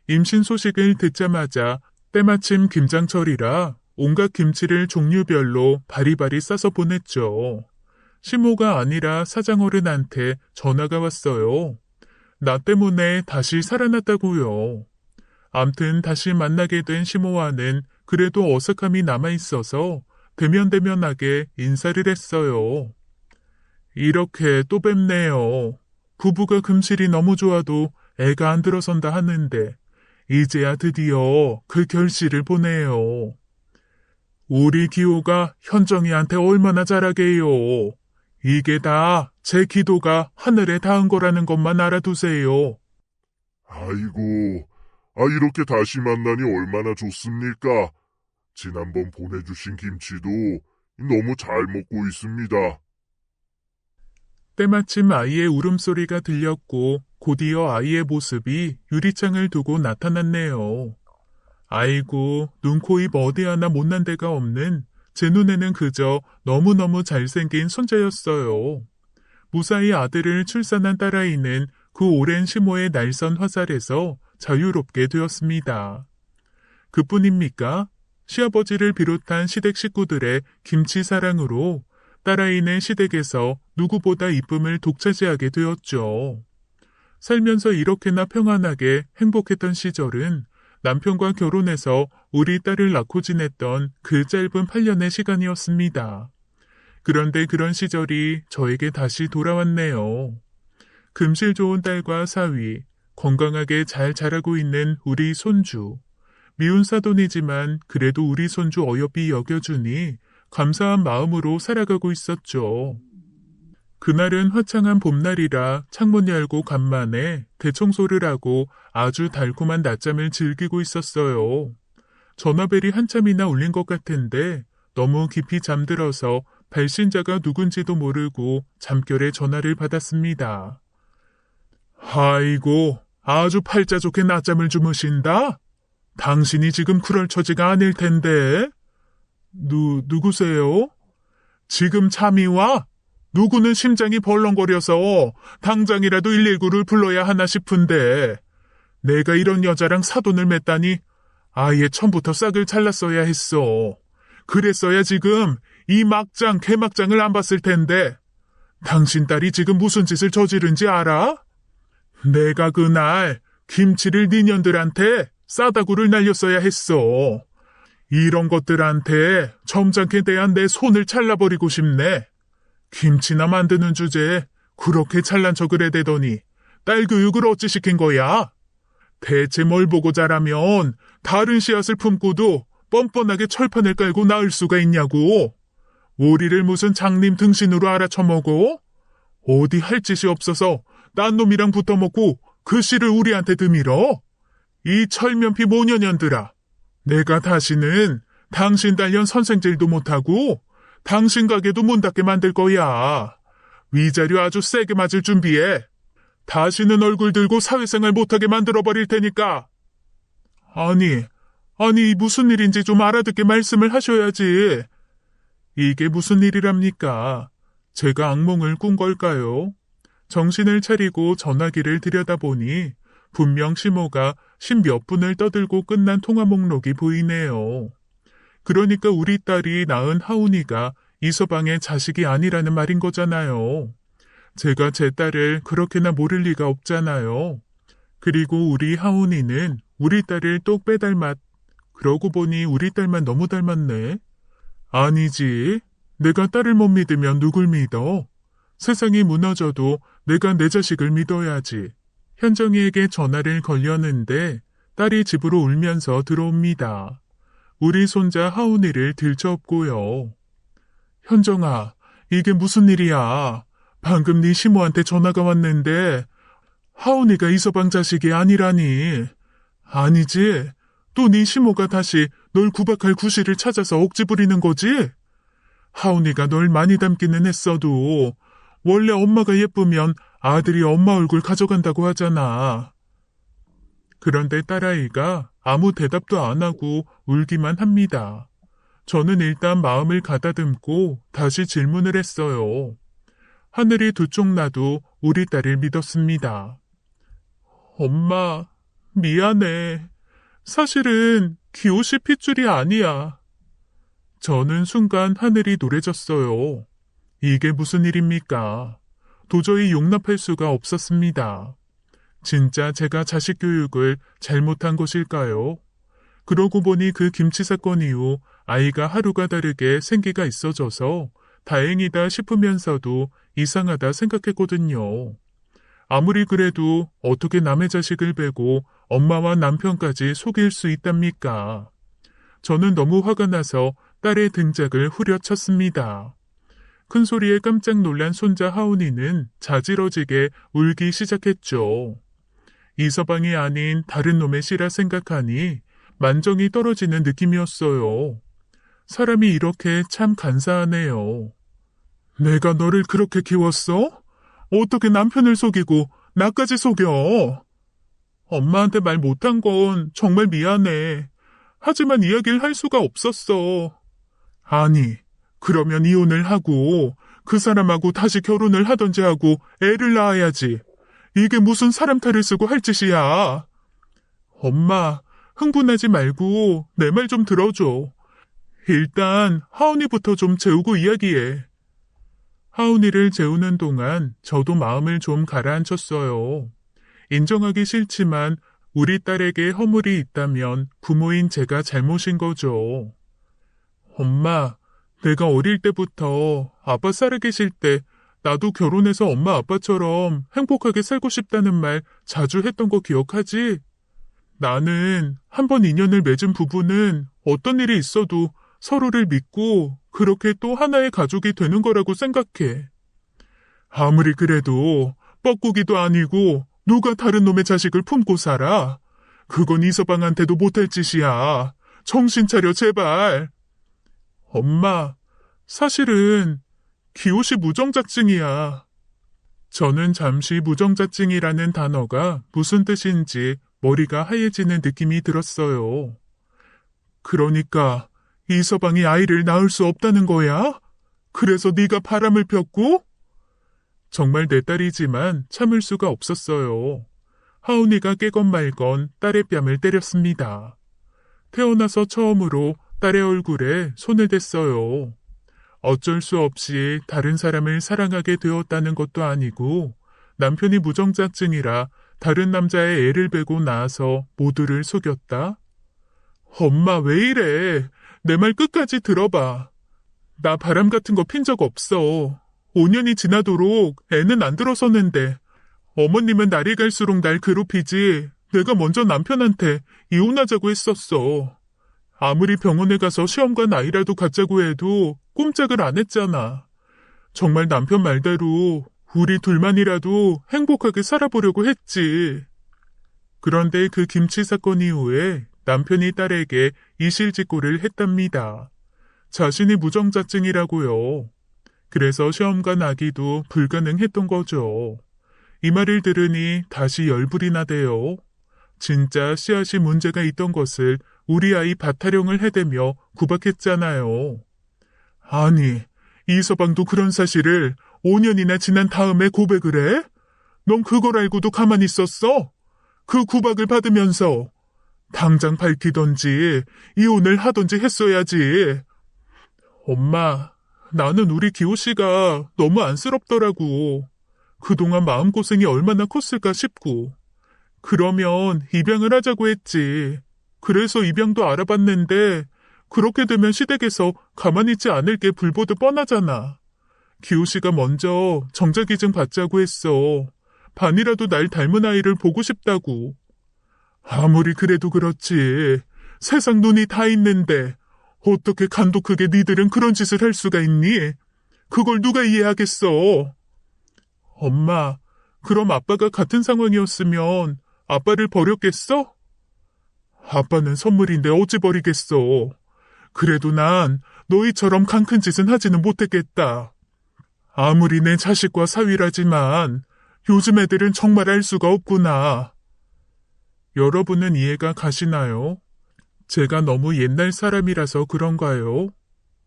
임신 소식을 듣자마자 때마침 김장철이라 온갖 김치를 종류별로 바리바리 싸서 보냈죠. 시모가 아니라 사장어른한테 전화가 왔어요. 나 때문에 다시 살아났다고요. 암튼 다시 만나게 된 시모와는 그래도 어색함이 남아있어서 대면대면하게 인사를 했어요. 이렇게 또 뵙네요. 부부가 금실이 너무 좋아도 애가 안 들어선다 하는데 이제야 드디어 그 결실을 보네요. 우리 기호가 현정이한테 얼마나 잘하게요. 이게 다 제 기도가 하늘에 닿은 거라는 것만 알아두세요. 아이고, 이렇게 다시 만나니 얼마나 좋습니까? 지난번 보내주신 김치도 너무 잘 먹고 있습니다. 때마침 아이의 울음소리가 들렸고 곧이어 아이의 모습이 유리창을 두고 나타났네요. 아이고, 눈, 코, 입 어디 하나 못난 데가 없는 제 눈에는 그저 너무너무 잘생긴 손자였어요. 무사히 아들을 출산한 딸아이는 그 오랜 시모의 날선 화살에서 자유롭게 되었습니다. 그뿐입니까? 시아버지를 비롯한 시댁 식구들의 김치 사랑으로 딸아이는 시댁에서 누구보다 이쁨을 독차지하게 되었죠. 살면서 이렇게나 평안하게 행복했던 시절은 남편과 결혼해서 우리 딸을 낳고 지냈던 그 짧은 8년의 시간이었습니다. 그런데 그런 시절이 저에게 다시 돌아왔네요. 금실 좋은 딸과 사위, 건강하게 잘 자라고 있는 우리 손주. 미운 사돈이지만 그래도 우리 손주 어여삐 여겨주니 감사한 마음으로 살아가고 있었죠. 그날은 화창한 봄날이라 창문 열고 간만에 대청소를 하고 아주 달콤한 낮잠을 즐기고 있었어요. 전화벨이 한참이나 울린 것 같은데 너무 깊이 잠들어서 발신자가 누군지도 모르고 잠결에 전화를 받았습니다. 아이고, 아주 팔자 좋게 낮잠을 주무신다? 당신이 지금 그럴 처지가 아닐 텐데. 누구세요? 지금 잠이 와? 누구는 심장이 벌렁거려서 당장이라도 119를 불러야 하나 싶은데 내가 이런 여자랑 사돈을 맺다니 아예 처음부터 싹을 잘랐어야 했어. 그랬어야 지금 이 막장 개막장을 안 봤을 텐데 당신 딸이 지금 무슨 짓을 저지른지 알아? 내가 그날 김치를 니년들한테 싸다구를 날렸어야 했어. 이런 것들한테 점잖게 대한 내 손을 잘라버리고 싶네. 김치나 만드는 주제에 그렇게 잘난 척을 해대더니 딸 교육을 어찌 시킨 거야? 대체 뭘 보고 자라면 다른 씨앗을 품고도 뻔뻔하게 철판을 깔고 낳을 수가 있냐고. 우리를 무슨 장님 등신으로 알아쳐먹어? 어디 할 짓이 없어서 딴 놈이랑 붙어먹고 그 씨를 우리한테 드밀어? 이 철면피 모녀년들아. 내가 다시는 당신 딸년 선생질도 못하고 당신 가게도 문 닫게 만들 거야. 위자료 아주 세게 맞을 준비해. 다시는 얼굴 들고 사회생활 못하게 만들어버릴 테니까. 아니 무슨 일인지 좀 알아듣게 말씀을 하셔야지. 이게 무슨 일이랍니까? 제가 악몽을 꾼 걸까요? 정신을 차리고 전화기를 들여다보니 분명 시모가 10몇 분을 떠들고 끝난 통화 목록이 보이네요. 그러니까 우리 딸이 낳은 하운이가 이서방의 자식이 아니라는 말인 거잖아요. 제가 제 딸을 그렇게나 모를 리가 없잖아요. 그리고 우리 하운이는 우리 딸을 똑 빼닮았. 그러고 보니 우리 딸만 너무 닮았네. 아니지. 내가 딸을 못 믿으면 누굴 믿어? 세상이 무너져도 내가 내 자식을 믿어야지. 현정이에게 전화를 걸렸는데 딸이 집으로 울면서 들어옵니다. 우리 손자 하운이를 들쳐업고요. 현정아, 이게 무슨 일이야? 방금 네 시모한테 전화가 왔는데 하운이가 이서방 자식이 아니라니. 아니지? 또 네 시모가 다시 널 구박할 구실을 찾아서 억지 부리는 거지? 하운이가 널 많이 닮기는 했어도 원래 엄마가 예쁘면 아들이 엄마 얼굴 가져간다고 하잖아. 그런데 딸아이가 아무 대답도 안 하고 울기만 합니다. 저는 일단 마음을 가다듬고 다시 질문을 했어요. 하늘이 두 쪽 나도 우리 딸을 믿었습니다. 엄마, 미안해. 사실은 기호씨 핏줄이 아니야. 저는 순간 하늘이 노래졌어요. 이게 무슨 일입니까? 도저히 용납할 수가 없었습니다. 진짜 제가 자식 교육을 잘못한 것일까요? 그러고 보니 그 김치 사건 이후 아이가 하루가 다르게 생기가 있어져서 다행이다 싶으면서도 이상하다 생각했거든요. 아무리 그래도 어떻게 남의 자식을 베고 엄마와 남편까지 속일 수 있답니까? 저는 너무 화가 나서 딸의 등짝을 후려쳤습니다. 큰 소리에 깜짝 놀란 손자 하운이는 자지러지게 울기 시작했죠. 이서방이 아닌 다른 놈의 씨라 생각하니 만정이 떨어지는 느낌이었어요. 사람이 이렇게 참 간사하네요. 내가 너를 그렇게 키웠어? 어떻게 남편을 속이고 나까지 속여? 엄마한테 말 못한 건 정말 미안해. 하지만 이야기를 할 수가 없었어. 아니, 그러면 이혼을 하고 그 사람하고 다시 결혼을 하던지 하고 애를 낳아야지. 이게 무슨 사람 탈을 쓰고 할 짓이야. 엄마, 흥분하지 말고 내 말 좀 들어줘. 일단 하은이부터 좀 재우고 이야기해. 하은이를 재우는 동안 저도 마음을 좀 가라앉혔어요. 인정하기 싫지만 우리 딸에게 허물이 있다면 부모인 제가 잘못인 거죠. 엄마, 내가 어릴 때부터 아빠 살아계실 때 나도 결혼해서 엄마 아빠처럼 행복하게 살고 싶다는 말 자주 했던 거 기억하지? 나는 한 번 인연을 맺은 부부는 어떤 일이 있어도 서로를 믿고 그렇게 또 하나의 가족이 되는 거라고 생각해. 아무리 그래도 뻐꾸기도 아니고 누가 다른 놈의 자식을 품고 살아? 그건 이서방한테도 못할 짓이야. 정신 차려 제발. 엄마, 사실은 기호씨 무정자증이야. 저는 잠시 무정자증이라는 단어가 무슨 뜻인지 머리가 하얘지는 느낌이 들었어요. 그러니까 이서방이 아이를 낳을 수 없다는 거야? 그래서 네가 바람을 폈고? 정말 내 딸이지만 참을 수가 없었어요. 하은이가 깨건 말건 딸의 뺨을 때렸습니다. 태어나서 처음으로 딸의 얼굴에 손을 댔어요. 어쩔 수 없이 다른 사람을 사랑하게 되었다는 것도 아니고 남편이 무정자증이라 다른 남자의 애를 베고 나서 모두를 속였다? 엄마 왜 이래? 내 말 끝까지 들어봐. 나 바람 같은 거 핀 적 없어. 5년이 지나도록 애는 안 들어섰는데 어머님은 날이 갈수록 날 괴롭히지 내가 먼저 남편한테 이혼하자고 했었어. 아무리 병원에 가서 시험관 아이라도 갖자고 해도 꼼짝을 안 했잖아. 정말 남편 말대로 우리 둘만이라도 행복하게 살아보려고 했지. 그런데 그 김치 사건 이후에 남편이 딸에게 이실직고를 했답니다. 자신이 무정자증이라고요. 그래서 시험관 아기도 불가능했던 거죠. 이 말을 들으니 다시 열불이 나대요. 진짜 씨앗이 문제가 있던 것을 우리 아이 밭타령을 해대며 구박했잖아요. 아니, 이서방도 그런 사실을 5년이나 지난 다음에 고백을 해? 넌 그걸 알고도 가만히 있었어? 그 구박을 받으면서 당장 밝히던지 이혼을 하던지 했어야지. 엄마, 나는 우리 기호씨가 너무 안쓰럽더라고. 그동안 마음고생이 얼마나 컸을까 싶고. 그러면 입양을 하자고 했지. 그래서 입양도 알아봤는데 그렇게 되면 시댁에서 가만히 있지 않을 게 불보듯 뻔하잖아. 기호씨가 먼저 정자기증 받자고 했어. 반이라도 날 닮은 아이를 보고 싶다고. 아무리 그래도 그렇지. 세상 눈이 다 있는데 어떻게 간도 크게 니들은 그런 짓을 할 수가 있니? 그걸 누가 이해하겠어? 엄마, 그럼 아빠가 같은 상황이었으면 아빠를 버렸겠어? 아빠는 선물인데 어찌 버리겠어. 그래도 난 너희처럼 강 큰 짓은 하지는 못했겠다. 아무리 내 자식과 사위라지만 요즘 애들은 정말 알 수가 없구나. 여러분은 이해가 가시나요? 제가 너무 옛날 사람이라서 그런가요?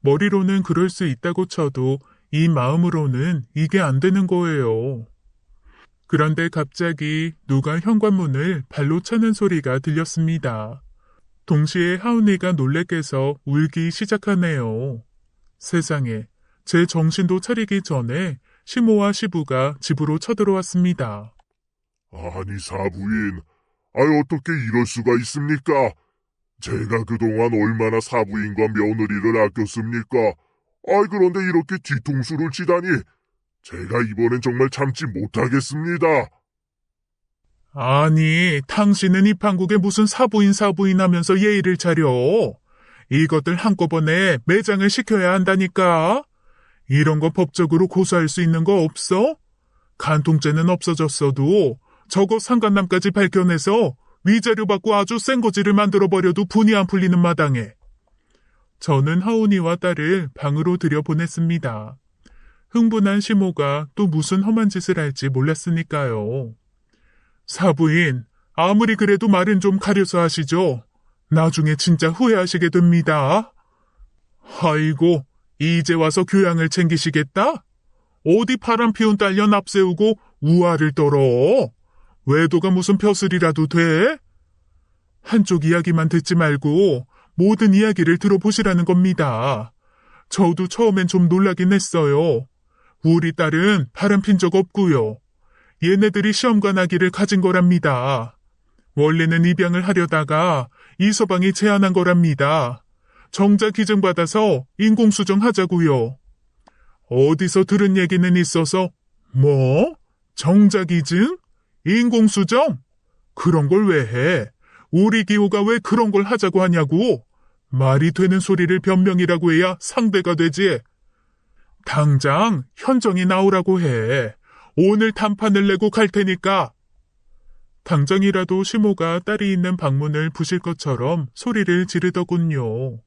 머리로는 그럴 수 있다고 쳐도 이 마음으로는 이게 안 되는 거예요. 그런데 갑자기 누가 현관문을 발로 차는 소리가 들렸습니다. 동시에 하은이가 놀래 깨서 울기 시작하네요. 세상에, 제 정신도 차리기 전에 시모와 시부가 집으로 쳐들어왔습니다. 아니, 사부인. 어떻게 이럴 수가 있습니까? 제가 그동안 얼마나 사부인과 며느리를 아꼈습니까? 그런데 이렇게 뒤통수를 치다니. 제가 이번엔 정말 참지 못하겠습니다. 아니, 당신은 이 판국에 무슨 사부인 하면서 예의를 차려. 이것들 한꺼번에 매장을 시켜야 한다니까. 이런 거 법적으로 고소할 수 있는 거 없어? 간통죄는 없어졌어도 저거 상간남까지 밝혀내서 위자료 받고 아주 센 거지를 만들어버려도 분이 안 풀리는 마당에. 저는 하은이와 딸을 방으로 들여보냈습니다. 흥분한 시모가 또 무슨 험한 짓을 할지 몰랐으니까요. 사부인, 아무리 그래도 말은 좀 가려서 하시죠. 나중에 진짜 후회하시게 됩니다. 아이고, 이제 와서 교양을 챙기시겠다? 어디 바람 피운 딸년 앞세우고 우아를 떨어? 외도가 무슨 벼슬이라도 돼? 한쪽 이야기만 듣지 말고 모든 이야기를 들어보시라는 겁니다. 저도 처음엔 좀 놀라긴 했어요. 우리 딸은 바람핀 적 없고요. 얘네들이 시험관 아기를 가진 거랍니다. 원래는 입양을 하려다가 이서방이 제안한 거랍니다. 정자 기증받아서 인공수정 하자고요. 어디서 들은 얘기는 있어서 뭐? 정자 기증? 인공수정? 그런 걸 왜 해? 우리 기호가 왜 그런 걸 하자고 하냐고? 말이 되는 소리를 변명이라고 해야 상대가 되지. 당장 현정이 나오라고 해. 오늘 단판을 내고 갈 테니까. 당장이라도 시모가 딸이 있는 방문을 부실 것처럼 소리를 지르더군요.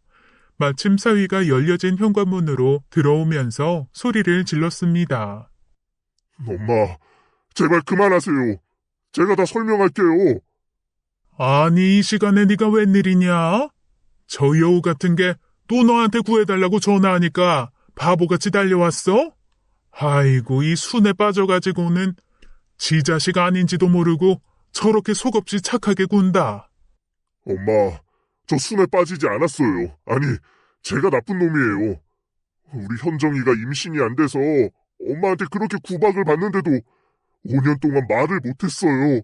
마침 사위가 열려진 현관문으로 들어오면서 소리를 질렀습니다. 엄마, 제발 그만하세요. 제가 다 설명할게요. 아니, 이 시간에 네가 웬일이냐? 저 여우 같은 게 또 너한테 구해달라고 전화하니까 바보같이 달려왔어? 아이고, 이 순에 빠져가지고는 지 자식 아닌지도 모르고 저렇게 속없이 착하게 군다. 엄마, 저 순에 빠지지 않았어요. 아니, 제가 나쁜 놈이에요. 우리 현정이가 임신이 안 돼서 엄마한테 그렇게 구박을 받는데도 5년 동안 말을 못했어요.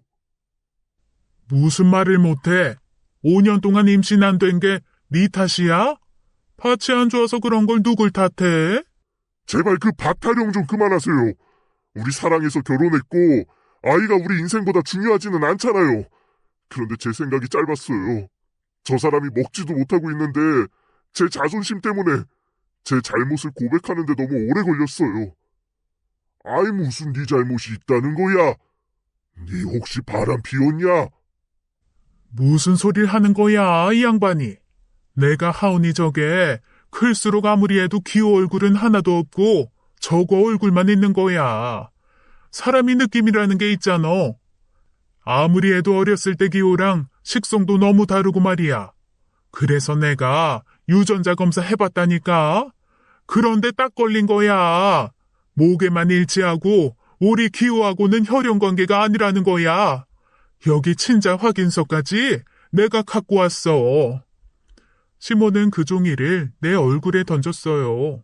무슨 말을 못해? 5년 동안 임신 안 된 게 네 탓이야? 밭이 안 좋아서 그런 걸 누굴 탓해? 제발 그 밭타령 좀 그만하세요. 우리 사랑해서 결혼했고 아이가 우리 인생보다 중요하지는 않잖아요. 그런데 제 생각이 짧았어요. 저 사람이 먹지도 못하고 있는데 제 자존심 때문에 제 잘못을 고백하는데 너무 오래 걸렸어요. 아이 무슨 네 잘못이 있다는 거야? 네 혹시 바람 피웠냐? 무슨 소리를 하는 거야, 이 양반이? 내가 하오니 저게 클수록 아무리 해도 기호 얼굴은 하나도 없고 저거 얼굴만 있는 거야. 사람이 느낌이라는 게 있잖아. 아무리 해도 어렸을 때 기호랑 식성도 너무 다르고 말이야. 그래서 내가 유전자 검사 해봤다니까. 그런데 딱 걸린 거야. 목에만 일치하고 우리 기호하고는 혈연 관계가 아니라는 거야. 여기 친자 확인서까지 내가 갖고 왔어. 시모는 그 종이를 내 얼굴에 던졌어요.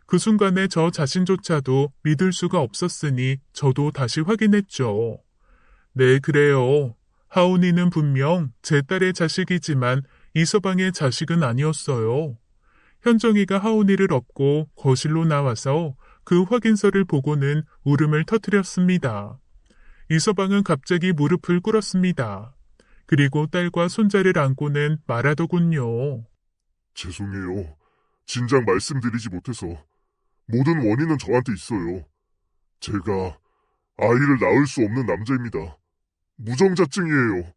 그 순간에 저 자신조차도 믿을 수가 없었으니 저도 다시 확인했죠. 네, 그래요. 하온이는 분명 제 딸의 자식이지만 이서방의 자식은 아니었어요. 현정이가 하온이를 업고 거실로 나와서 그 확인서를 보고는 울음을 터뜨렸습니다. 이서방은 갑자기 무릎을 꿇었습니다. 그리고 딸과 손자를 안고는 말하더군요. 죄송해요. 진작 말씀드리지 못해서. 모든 원인은 저한테 있어요. 제가 아이를 낳을 수 없는 남자입니다. 무정자증이에요.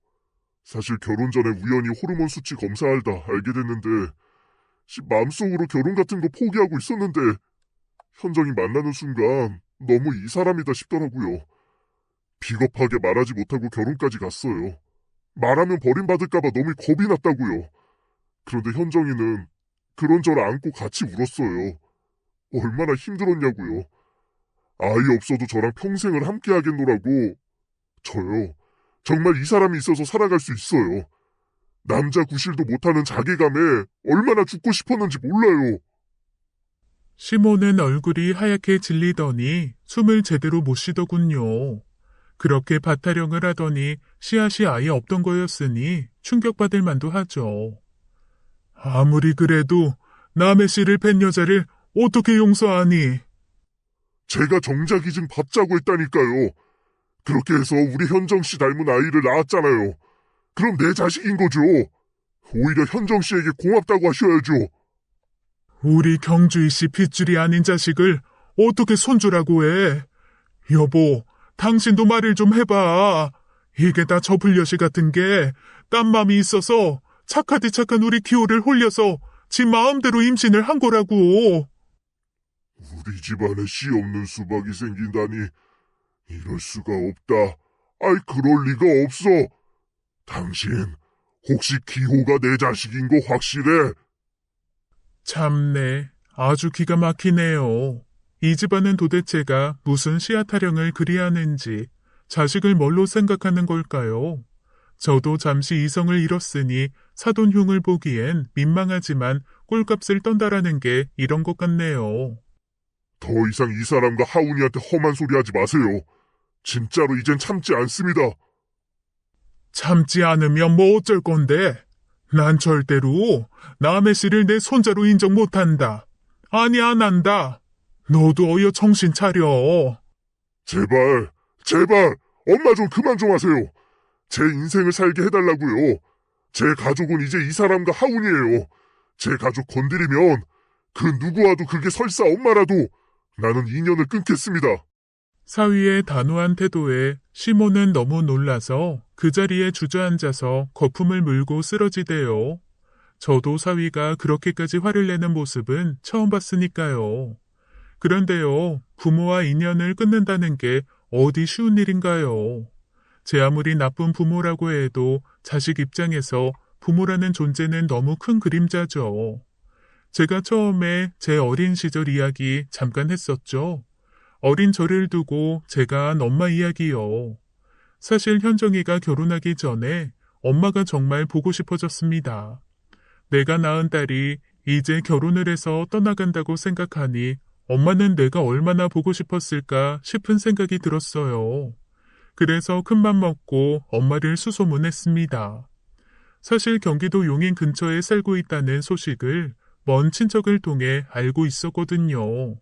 사실 결혼 전에 우연히 호르몬 수치 검사하다 알게 됐는데 마음속으로 결혼 같은 거 포기하고 있었는데 현정이 만나는 순간 너무 이 사람이다 싶더라고요. 비겁하게 말하지 못하고 결혼까지 갔어요. 말하면 버림받을까봐 너무 겁이 났다고요. 그런데 현정이는 그런 저를 안고 같이 울었어요. 얼마나 힘들었냐고요. 아이 없어도 저랑 평생을 함께 하겠노라고. 저요. 정말 이 사람이 있어서 살아갈 수 있어요. 남자 구실도 못하는 자괴감에 얼마나 죽고 싶었는지 몰라요. 시모는 얼굴이 하얗게 질리더니 숨을 제대로 못 쉬더군요. 그렇게 밭타령을 하더니 씨앗이 아예 없던 거였으니 충격받을 만도 하죠. 아무리 그래도 남의 씨를 뺀 여자를 어떻게 용서하니? 제가 정자기증 받자고 했다니까요. 그렇게 해서 우리 현정씨 닮은 아이를 낳았잖아요. 그럼 내 자식인 거죠. 오히려 현정씨에게 고맙다고 하셔야죠. 우리 경주이 씨 핏줄이 아닌 자식을 어떻게 손주라고 해? 여보, 당신도 말을 좀 해봐. 이게 다 저 불려시 같은 게 딴맘이 있어서 착하디 착한 우리 기호를 홀려서 지 마음대로 임신을 한 거라고. 우리 집안에 씨 없는 수박이 생긴다니 이럴 수가 없다. 아이 그럴 리가 없어. 당신 혹시 기호가 내 자식인 거 확실해? 참네, 아주 기가 막히네요. 이 집안은 도대체가 무슨 씨앗 타령을 그리하는지 자식을 뭘로 생각하는 걸까요? 저도 잠시 이성을 잃었으니 사돈흉을 보기엔 민망하지만 꼴값을 떤다라는 게 이런 것 같네요. 더 이상 이 사람과 하운이한테 험한 소리 하지 마세요. 진짜로 이젠 참지 않습니다. 참지 않으면 뭐 어쩔 건데? 난 절대로 남의 씨를 내 손자로 인정 못한다. 아니, 안 한다. 너도 어여 정신 차려. 제발, 제발, 엄마 좀 그만 좀 하세요. 제 인생을 살게 해달라고요. 제 가족은 이제 이 사람과 하운이에요. 제 가족 건드리면 그 누구와도 그게 설사 엄마라도 나는 인연을 끊겠습니다. 사위의 단호한 태도에 시모는 너무 놀라서 그 자리에 주저앉아서 거품을 물고 쓰러지대요. 저도 사위가 그렇게까지 화를 내는 모습은 처음 봤으니까요. 그런데요, 부모와 인연을 끊는다는 게 어디 쉬운 일인가요? 제 아무리 나쁜 부모라고 해도 자식 입장에서 부모라는 존재는 너무 큰 그림자죠. 제가 처음에 제 어린 시절 이야기 잠깐 했었죠. 어린 저를 두고 제가 한 엄마 이야기요. 사실 현정이가 결혼하기 전에 엄마가 정말 보고 싶어졌습니다. 내가 낳은 딸이 이제 결혼을 해서 떠나간다고 생각하니 엄마는 내가 얼마나 보고 싶었을까 싶은 생각이 들었어요. 그래서 큰맘 먹고 엄마를 수소문했습니다. 사실 경기도 용인 근처에 살고 있다는 소식을 먼 친척을 통해 알고 있었거든요.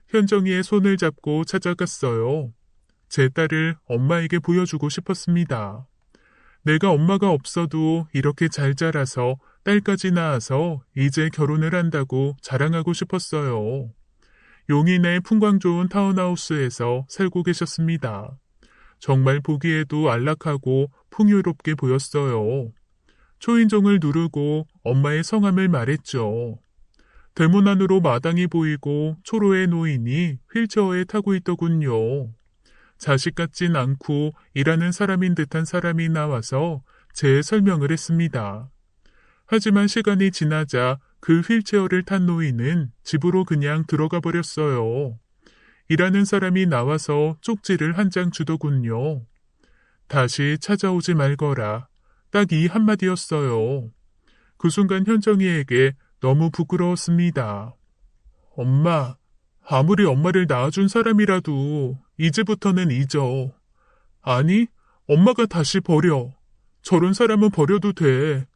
현정이의 손을 잡고 찾아갔어요. 제 딸을 엄마에게 보여주고 싶었습니다. 내가 엄마가 없어도 이렇게 잘 자라서 딸까지 낳아서 이제 결혼을 한다고 자랑하고 싶었어요. 용인의 풍광 좋은 타운하우스에서 살고 계셨습니다. 정말 보기에도 안락하고 풍요롭게 보였어요. 초인종을 누르고 엄마의 성함을 말했죠. 대문 안으로 마당이 보이고 초로의 노인이 휠체어에 타고 있더군요. 자식 같진 않고 일하는 사람인 듯한 사람이 나와서 제 설명을 했습니다. 하지만 시간이 지나자 그 휠체어를 탄 노인은 집으로 그냥 들어가 버렸어요. 일하는 사람이 나와서 쪽지를 한 장 주더군요. 다시 찾아오지 말거라. 딱 이 한마디였어요. 그 순간 현정이에게 너무 부끄러웠습니다. 엄마, 아무리 엄마를 낳아준 사람이라도 이제부터는 잊어. 아니, 엄마가 다시 버려. 저런 사람은 버려도 돼.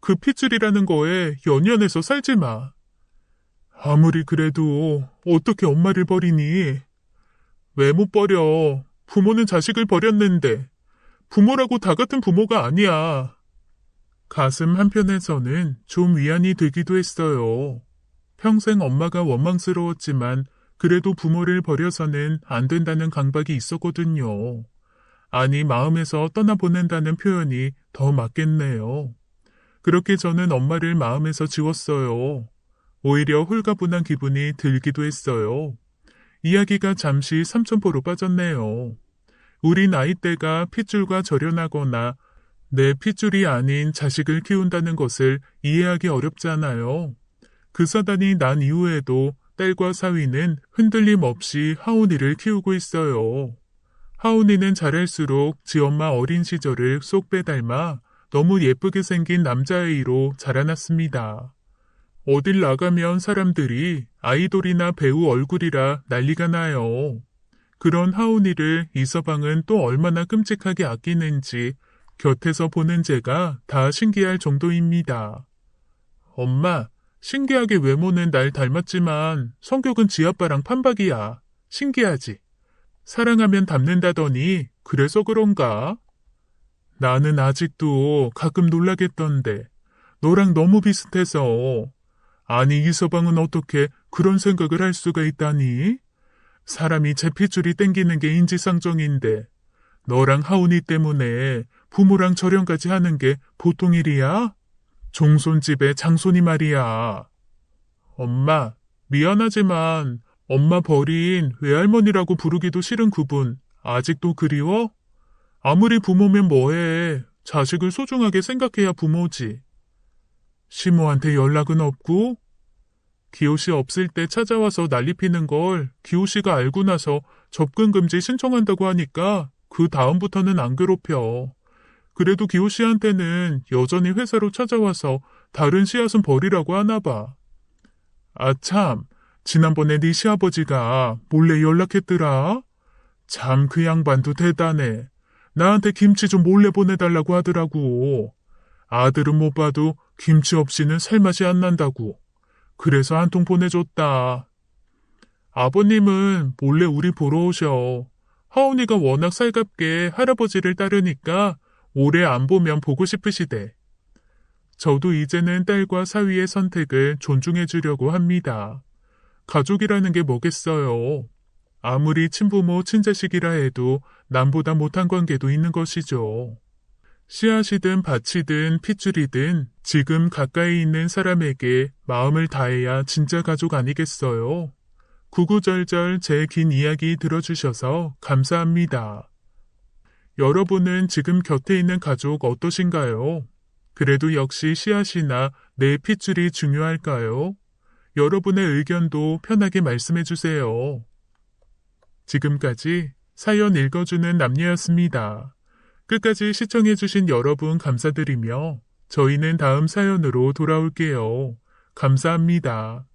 그 핏줄이라는 거에 연연해서 살지 마. 아무리 그래도 어떻게 엄마를 버리니? 왜 못 버려? 부모는 자식을 버렸는데. 부모라고 다 같은 부모가 아니야. 가슴 한편에서는 좀 위안이 되기도 했어요. 평생 엄마가 원망스러웠지만 그래도 부모를 버려서는 안 된다는 강박이 있었거든요. 아니, 마음에서 떠나보낸다는 표현이 더 맞겠네요. 그렇게 저는 엄마를 마음에서 지웠어요. 오히려 홀가분한 기분이 들기도 했어요. 이야기가 잠시 삼천포로 빠졌네요. 우리 나이대가 핏줄과 절연하거나 내 핏줄이 아닌 자식을 키운다는 것을 이해하기 어렵잖아요. 그 사단이 난 이후에도 딸과 사위는 흔들림 없이 하온이를 키우고 있어요. 하온이는 자랄수록 지엄마 어린 시절을 쏙 빼닮아 너무 예쁘게 생긴 남자아이로 자라났습니다. 어딜 나가면 사람들이 아이돌이나 배우 얼굴이라 난리가 나요. 그런 하온이를 이서방은 또 얼마나 끔찍하게 아끼는지 곁에서 보는 제가 다 신기할 정도입니다. 엄마, 신기하게 외모는 날 닮았지만 성격은 지 아빠랑 판박이야. 신기하지? 사랑하면 닮는다더니 그래서 그런가? 나는 아직도 가끔 놀라겠던데 너랑 너무 비슷해서. 아니, 이서방은 어떻게 그런 생각을 할 수가 있다니? 사람이 제 핏줄이 땡기는 게 인지상정인데 너랑 하온이 때문에 부모랑 절연까지 하는 게 보통 일이야? 종손집에 장손이 말이야. 엄마, 미안하지만 엄마 버린 외할머니라고 부르기도 싫은 그분 아직도 그리워? 아무리 부모면 뭐해. 자식을 소중하게 생각해야 부모지. 시모한테 연락은 없고? 기호씨 없을 때 찾아와서 난리 피는 걸 기호씨가 알고 나서 접근 금지 신청한다고 하니까 그 다음부터는 안 괴롭혀. 그래도 기호씨한테는 여전히 회사로 찾아와서 다른 씨앗은 버리라고 하나 봐. 아 참, 지난번에 네 시아버지가 몰래 연락했더라. 참 그 양반도 대단해. 나한테 김치 좀 몰래 보내달라고 하더라고. 아들은 못 봐도 김치 없이는 살맛이 안 난다고. 그래서 한 통 보내줬다. 아버님은 몰래 우리 보러 오셔. 하온이가 워낙 살갑게 할아버지를 따르니까 오래 안 보면 보고 싶으시대. 저도 이제는 딸과 사위의 선택을 존중해 주려고 합니다. 가족이라는 게 뭐겠어요. 아무리 친부모, 친자식이라 해도 남보다 못한 관계도 있는 것이죠. 씨앗이든 밭이든 핏줄이든 지금 가까이 있는 사람에게 마음을 다해야 진짜 가족 아니겠어요? 구구절절 제 긴 이야기 들어주셔서 감사합니다. 여러분은 지금 곁에 있는 가족 어떠신가요? 그래도 역시 씨앗이나 내 핏줄이 중요할까요? 여러분의 의견도 편하게 말씀해 주세요. 지금까지 사연 읽어주는 남녀였습니다. 끝까지 시청해주신 여러분 감사드리며 저희는 다음 사연으로 돌아올게요. 감사합니다.